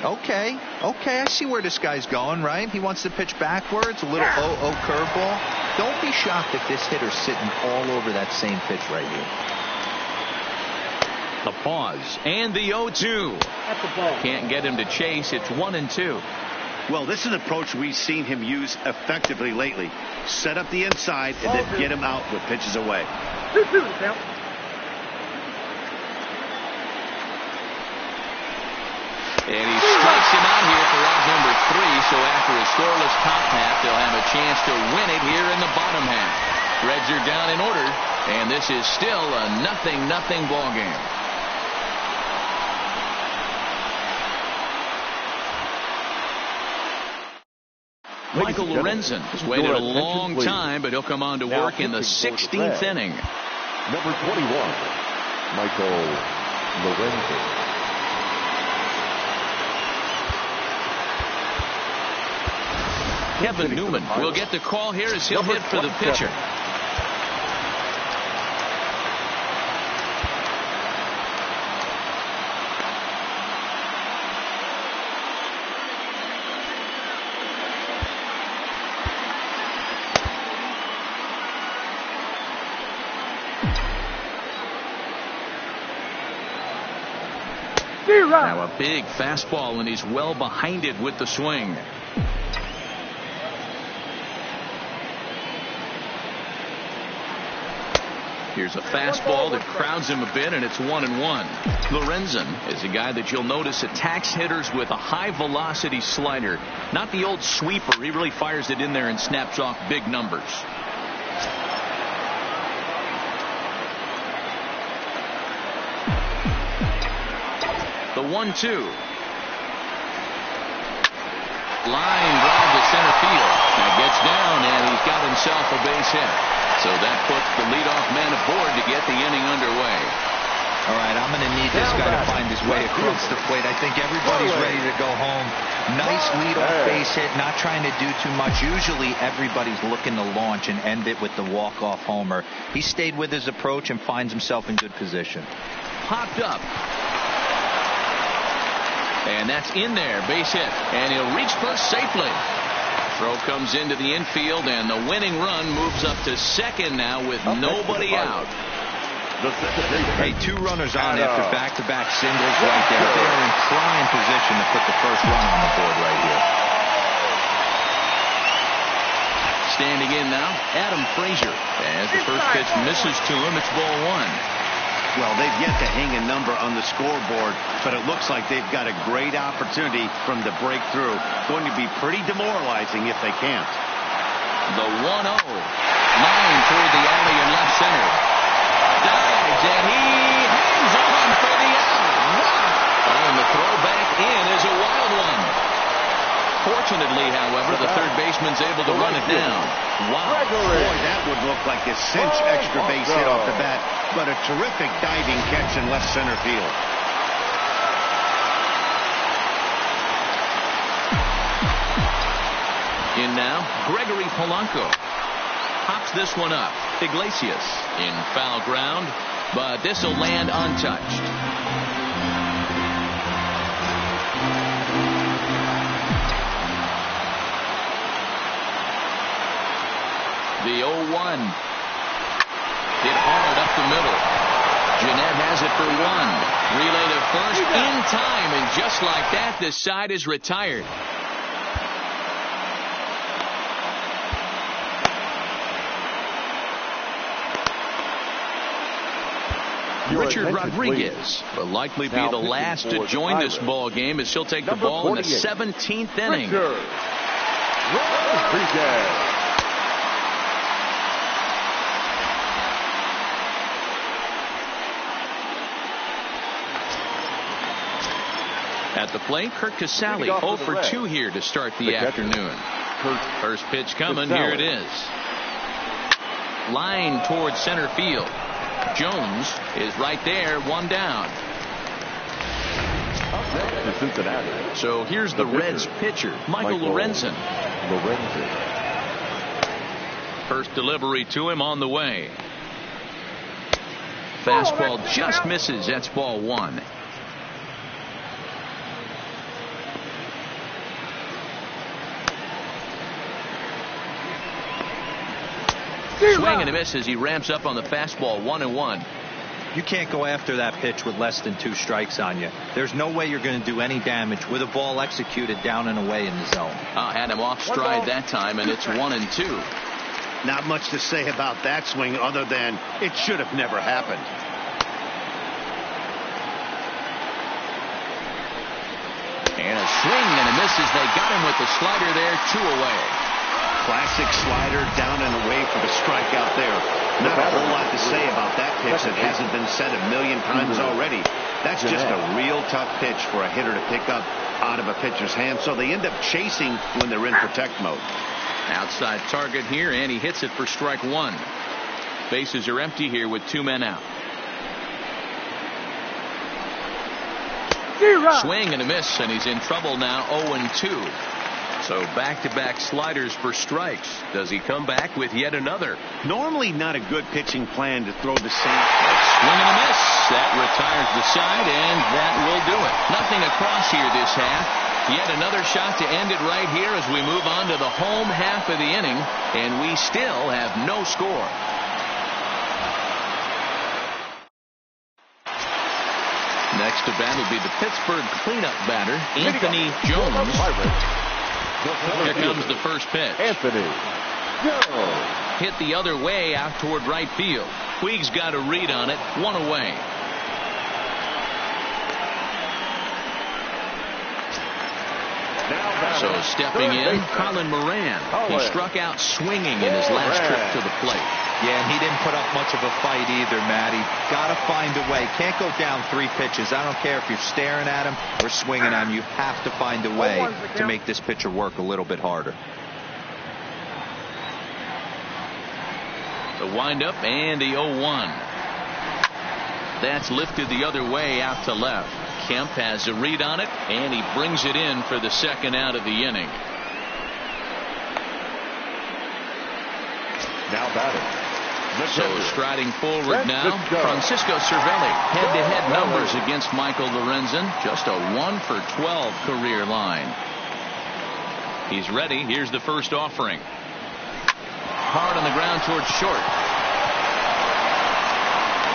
Okay, I see where this guy's going, right? He wants to pitch backwards, a little 0-0 curveball. Don't be shocked if this hitter's sitting all over that same pitch right here. The pause and the 0-2. Can't get him to chase. It's 1-2. Well, this is an approach we've seen him use effectively lately. Set up the inside and then get him out with pitches away. 2-2 count. And he strikes him out here for out number 3. So after a scoreless top half, they'll have a chance to win it here in the bottom half. Reds are down in order, and this is still a 0-0 ball game. Michael Lorenzen has waited a long time, but he'll come on to work in the 16th inning. Number 21, Michael Lorenzen. Kevin Newman will get the call here as he'll hit for the pitcher. Now a big fastball, and he's well behind it with the swing. Here's a fastball that crowds him a bit, and it's 1-1. Lorenzen is a guy that you'll notice attacks hitters with a high-velocity slider. Not the old sweeper. He really fires it in there and snaps off big numbers. The 1-2. Line drive to center field. Now gets down, and he's got himself a base hit. So that puts the leadoff man aboard to get the inning underway. All right, I'm going to need this guy to find his way across the plate. I think everybody's ready to go home. Nice leadoff base hit, not trying to do too much. Usually everybody's looking to launch and end it with the walk-off homer. He stayed with his approach and finds himself in good position. Popped up. And that's in there, base hit. And he'll reach first safely. Throw comes into the infield, and the winning run moves up to second now with nobody out. Hey, 2 runners on after back-to-back singles right there. They're in prime position to put the first run on the board right here. Standing in now, Adam Frazier. As the first pitch misses to him, it's ball 1. Well, they've yet to hang a number on the scoreboard, but it looks like they've got a great opportunity from the breakthrough. Going to be pretty demoralizing if they can't. The 1-0. Line toward the alley in left center. Dives, and he hangs on for the out. Wow. And the throw back in is a wild one. Fortunately, however, the third baseman's able to run it down. Wow. Boy, that would look like a cinch extra base hit off the bat, but a terrific diving catch in left center field. In now, Gregory Polanco. Pops this one up. Iglesias in foul ground, but this will land untouched. The 0-1. Hit hard up the middle. Jeanette has it for one. Relay to first in time, and just like that, the side is retired. Richard Rodriguez will likely be the last to join this ball game as she'll take the ball in the 17th inning. At the plate, Kurt Casale 0 for 2 here to start the afternoon. First pitch coming. Here it is. Line towards center field. Jones is right there, one down. Cincinnati. So here's the Reds pitcher, Michael Lorenzen. First delivery to him on the way. Fastball just misses. That's ball one. Swing and a miss as he ramps up on the fastball. 1-1. You can't go after that pitch with less than 2 strikes on you. There's no way you're going to do any damage with a ball executed down and away in the zone. Had him off stride that time, and it's 1-2. Not much to say about that swing other than it should have never happened. And a swing and a miss as they got him with the slider there. 2 away. Classic slider down and away for the strikeout there. Not a whole lot to say about that pitch that hasn't been said a million times already. That's just a real tough pitch for a hitter to pick up out of a pitcher's hand, so they end up chasing when they're in protect mode. Outside target here, and he hits it for strike one. Bases are empty here with 2 men out. Swing and a miss, and he's in trouble now. 0-2. So back-to-back sliders for strikes. Does he come back with yet another? Normally not a good pitching plan to throw the same. Swing and a miss. That retires the side, and that will do it. Nothing across here this half. Yet another shot to end it right here as we move on to the home half of the inning, and we still have no score. Next to bat will be the Pittsburgh cleanup batter, Anthony Jones. Here comes the first pitch. Anthony Jones. Hit the other way out toward right field. Puig's got a read on it. 1 away. So stepping in, Colin Moran. He struck out swinging in his last trip to the plate. Yeah, and he didn't put up much of a fight either, Matty. Got to find a way. Can't go down 3 pitches. I don't care if you're staring at him or swinging at him. You have to find a way to make this pitcher work a little bit harder. The windup and the 0-1. That's lifted the other way out to left. Kemp has a read on it, and he brings it in for the second out of the inning. Now batting. So striding forward now, Francisco Cervelli. Head-to-head numbers against Michael Lorenzen. Just a 1 for 12 career line. He's ready. Here's the first offering. Hard on the ground towards short.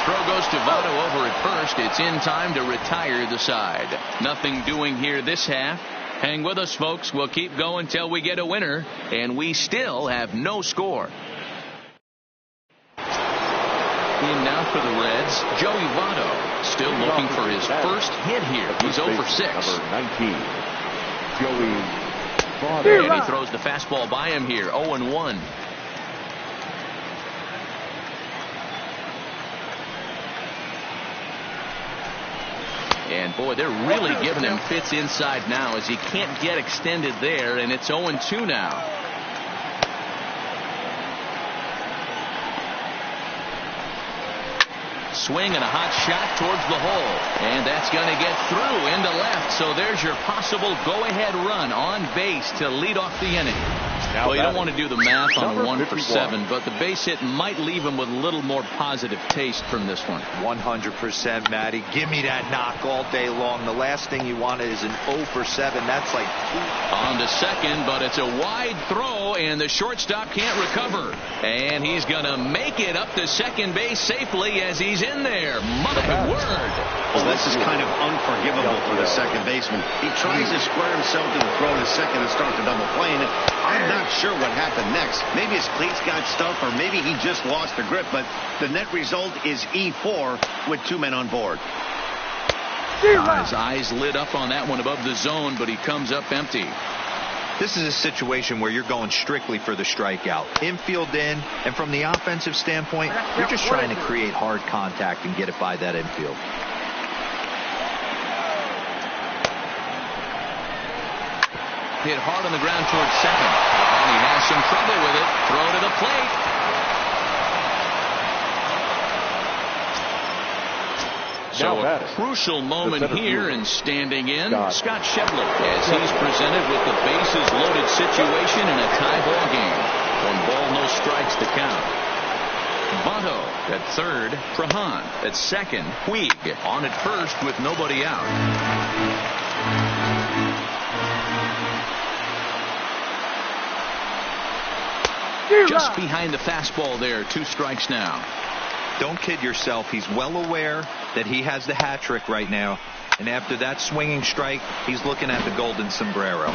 Throw goes to Votto over at first. It's in time to retire the side. Nothing doing here this half. Hang with us, folks. We'll keep going till we get a winner, and we still have no score. In now for the Reds, Joey Votto. Still looking for his first hit here. He's 0 for 6. Number 19, Joey Votto. And he throws the fastball by him here. 0-1. And boy, they're really giving him fits inside now as he can't get extended there, and it's 0-2 now. Swing and a hot shot towards the hole, and that's going to get through into left. So there's your possible go-ahead run on base to lead off the inning. Well, you don't want to do the math on 1 for 7, but the base hit might leave him with a little more positive taste from this one. 100%, Matty. Give me that knock all day long. The last thing you want is an 0 for 7. That's like on to second, but it's a wide throw, and the shortstop can't recover. And he's going to make it up to second base safely as he's in there. My word. Well, this is kind of unforgivable for the second baseman. He tries to square himself to the throw to second and start the double play, and I'm not sure what happened next. Maybe his cleats got stuck, or maybe he just lost the grip, but the net result is E4 with 2 men on board. His eyes lit up on that one above the zone, but he comes up empty. This is a situation where you're going strictly for the strikeout. Infield in, and from the offensive standpoint, you're just trying to create hard contact and get it by that infield. Hit hard on the ground towards second, and he has some trouble with it. Throw to the plate. So a crucial moment here, and standing in, Scott Shevler, as he's presented with the bases loaded situation in a tie ball game. 1 ball, no strikes to count. Votto at third, Prahan at second, Puig on at first with nobody out. Just behind the fastball there. 2 strikes now. Don't kid yourself. He's well aware that he has the hat trick right now. And after that swinging strike, he's looking at the golden sombrero.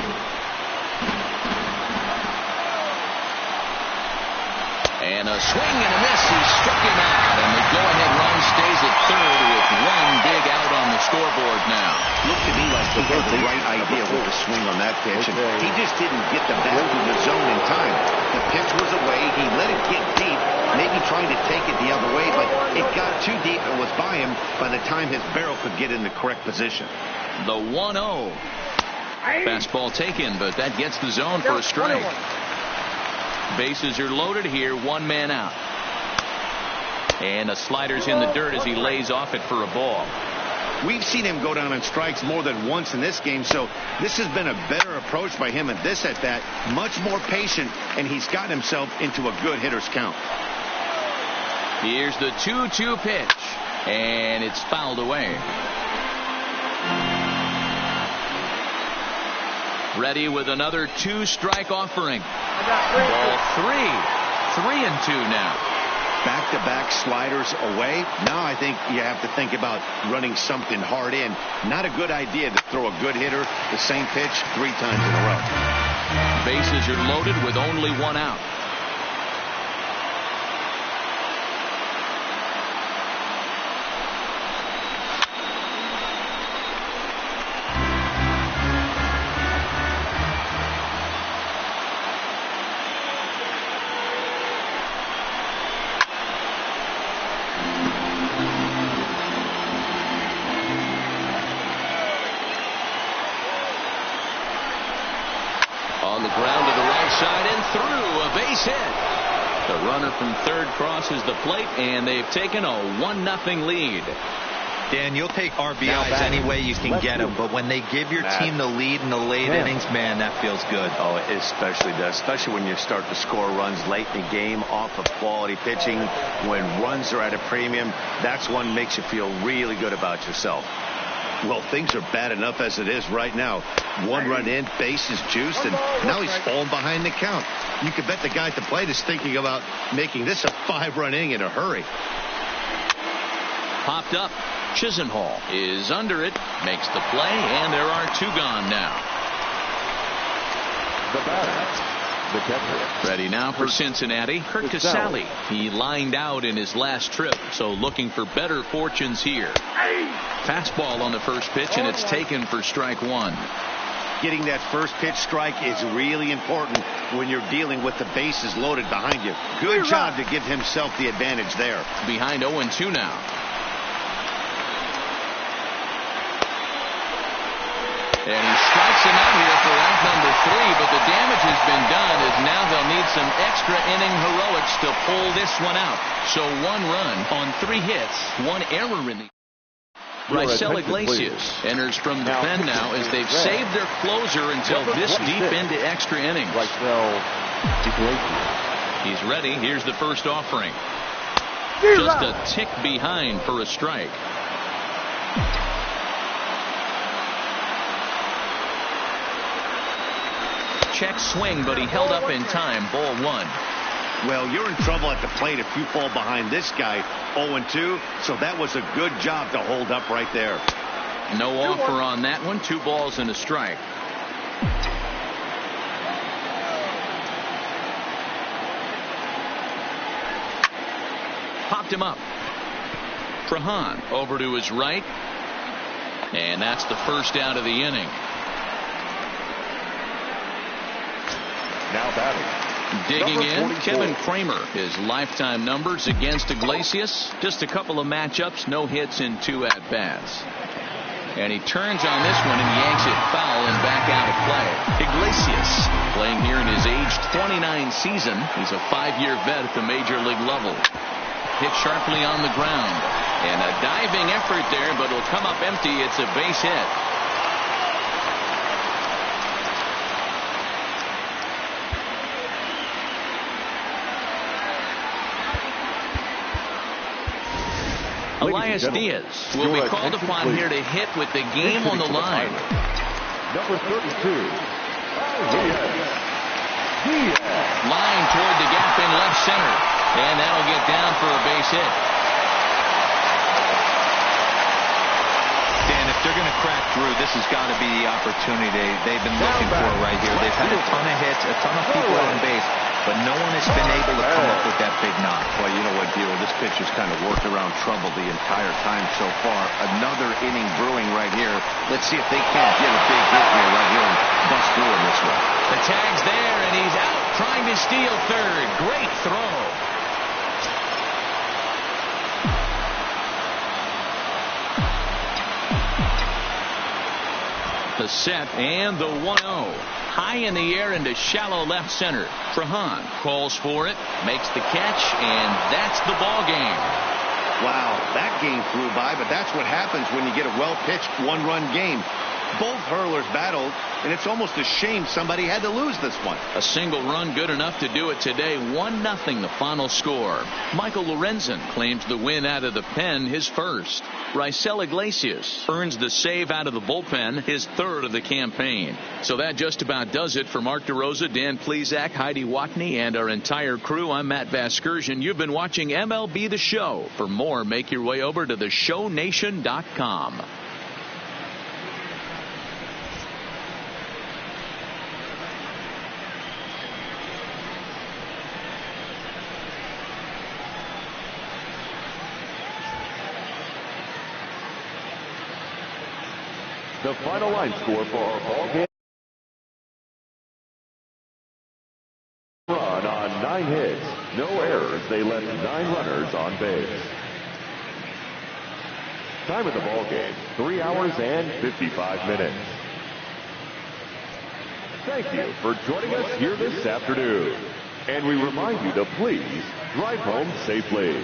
And a swing and a miss. He struck him out. And the go-ahead run stays at third with 1 big out on the scoreboard now. Looked to me like he had the right idea with the swing on that pitch. And he just didn't get the bat to the zone in time. The pitch was away. He let it get deep, maybe trying to take it the other way, but it got too deep and was by him by the time his barrel could get in the correct position. The 1-0. Fastball taken, but that gets the zone for a strike. Bases are loaded here. 1 man out. And a slider's in the dirt as he lays off it for a ball. We've seen him go down on strikes more than once in this game, so this has been a better approach by him at this at-bat. Much more patient, and he's gotten himself into a good hitter's count. Here's the 2-2 pitch, and it's fouled away. Ready with another 2-strike offering. Ball 3. 3-2 now. Back-to-back sliders away. Now I think you have to think about running something hard in. Not a good idea to throw a good hitter the same pitch 3 times in a row. Bases are loaded with only 1 out. On the ground to the right side and through. A base hit. The runner from third crosses the plate, and they've taken a 1-0 lead. Dan, you'll take RBIs any way you can get them, but when they give your team the lead in the late innings, man, that feels good. Oh, it especially does, especially when you start to score runs late in the game off of quality pitching. When runs are at a premium, that's one makes you feel really good about yourself. Well, things are bad enough as it is right now. 1 run in, base is juiced, and now he's falling behind the count. You could bet the guy at the plate is thinking about making this a 5-run inning in a hurry. Popped up. Chisenhall is under it, makes the play, and there are 2 gone now. The batter, the catcher. Ready now for Cincinnati, Kurt Casale. He lined out in his last trip, so looking for better fortunes here. Fastball on the first pitch, and it's taken for strike 1. Getting that first pitch strike is really important when you're dealing with the bases loaded behind you. Good job to give himself the advantage there. Behind 0-2 now. And he strikes him out here for out number 3, but the damage has been done as now they'll need some extra inning heroics to pull this one out. So 1 run on 3 hits, 1 error in the... Raisel Iglesias enters from the pen now as they've saved their closer until this deep into extra innings. Raisel Iglesias. He's ready. Here's the first offering. Just a tick behind for a strike. Check swing, but he held up in time. Ball 1. Well, you're in trouble at the plate if you fall behind this guy 0-2. So that was a good job to hold up right there. No offer on that one. 2 balls and a strike. Popped him up. Trahan over to his right. And that's the first out of the inning. Now batting. Digging in, 44. Kevin Kramer. His lifetime numbers against Iglesias. Just a couple of matchups, no hits in 2 at-bats. And he turns on this one and yanks it foul and back out of play. Iglesias playing here in his age 29 season. He's a 5-year vet at the major league level. Hit sharply on the ground. And a diving effort there, but it'll come up empty. It's a base hit. Elias Diaz will be called upon here to hit with the game on the line. Number 32. Diaz. Line toward the gap in left center. And that'll get down for a base hit. Dan, if they're going to crack through, this has got to be the opportunity they've been looking for right here. They've had a ton of hits, a ton of people on base, but no one has been able to come up with that big knock. Well, you know what, Gio? This pitcher's kind of worked around trouble the entire time so far. Another inning brewing right here. Let's see if they can't get a big hit here right here and bust through in this one. The tag's there, and he's out trying to steal third. Great throw. The set and the 1-0. High in the air into shallow left center. Trahan calls for it, makes the catch, and that's the ball game. Wow, that game flew by, but that's what happens when you get a well-pitched 1-run game. Both hurlers battled, and it's almost a shame somebody had to lose this one. A single run good enough to do it today. 1-0 the final score. Michael Lorenzen claims the win out of the pen, his first. Raisel Iglesias earns the save out of the bullpen, his 3rd of the campaign. So that just about does it for Mark DeRosa, Dan Plesac, Heidi Watney, and our entire crew. I'm Matt Vasgersian. You've been watching MLB The Show. For more, make your way over to theshownation.com. The final line score for our ball game. Run on 9 hits, no errors. They left 9 runners on base. Time of the ball game, 3 hours and 55 minutes. Thank you for joining us here this afternoon. And we remind you to please drive home safely.